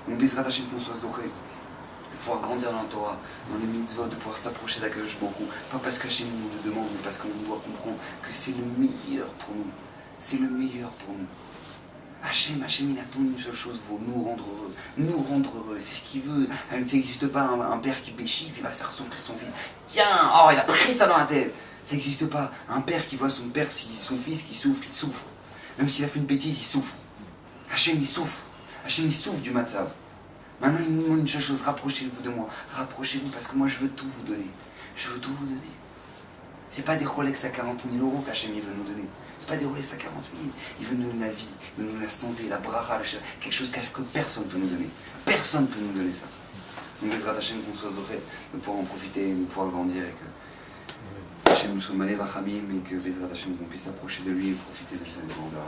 Donc, Bezrat Hachem, qu'on soit zoré. De pouvoir grandir dans la Torah, dans les mitzvot, de pouvoir s'approcher d'Akadosh Baruch Hu. Pas parce qu'Hachem nous le demande, mais parce qu'on doit comprendre que c'est le meilleur pour nous. C'est le meilleur pour nous. Hachem, il attend une seule chose, nous rendre heureux. Nous rendre heureux, c'est ce qu'il veut. Ça n'existe pas un père qui péchifle, il va faire souffrir son fils. Tiens, oh, il a pris ça dans la tête. Ça n'existe pas. Un père qui voit son fils qui souffre, il souffre. Même s'il a fait une bêtise, il souffre. Hachem, il souffre. Hachem, il souffre du matzav. Maintenant, il nous demande une seule chose, rapprochez-vous de moi. Rapprochez-vous parce que moi, je veux tout vous donner. Je veux tout vous donner. C'est pas des Rolex à 40 000 euros qu'Hachem veut nous donner. C'est pas des Rolex à 40 000. Il veut nous donner la vie, il veut nous donner la santé, la bracha, quelque chose que personne ne peut nous donner. Personne ne peut nous donner ça. Donc, Bezrat Hachem, qu'on soit zoré, de pouvoir en profiter, de pouvoir grandir et que Hachem nous soit malé rachamim et que Bezrat Hachem, qu'on puisse s'approcher de lui et profiter de sa grandeur.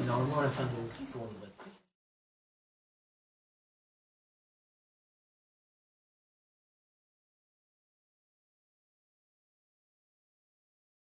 Normalement, à la fin de mon clip, on devrait être prêt.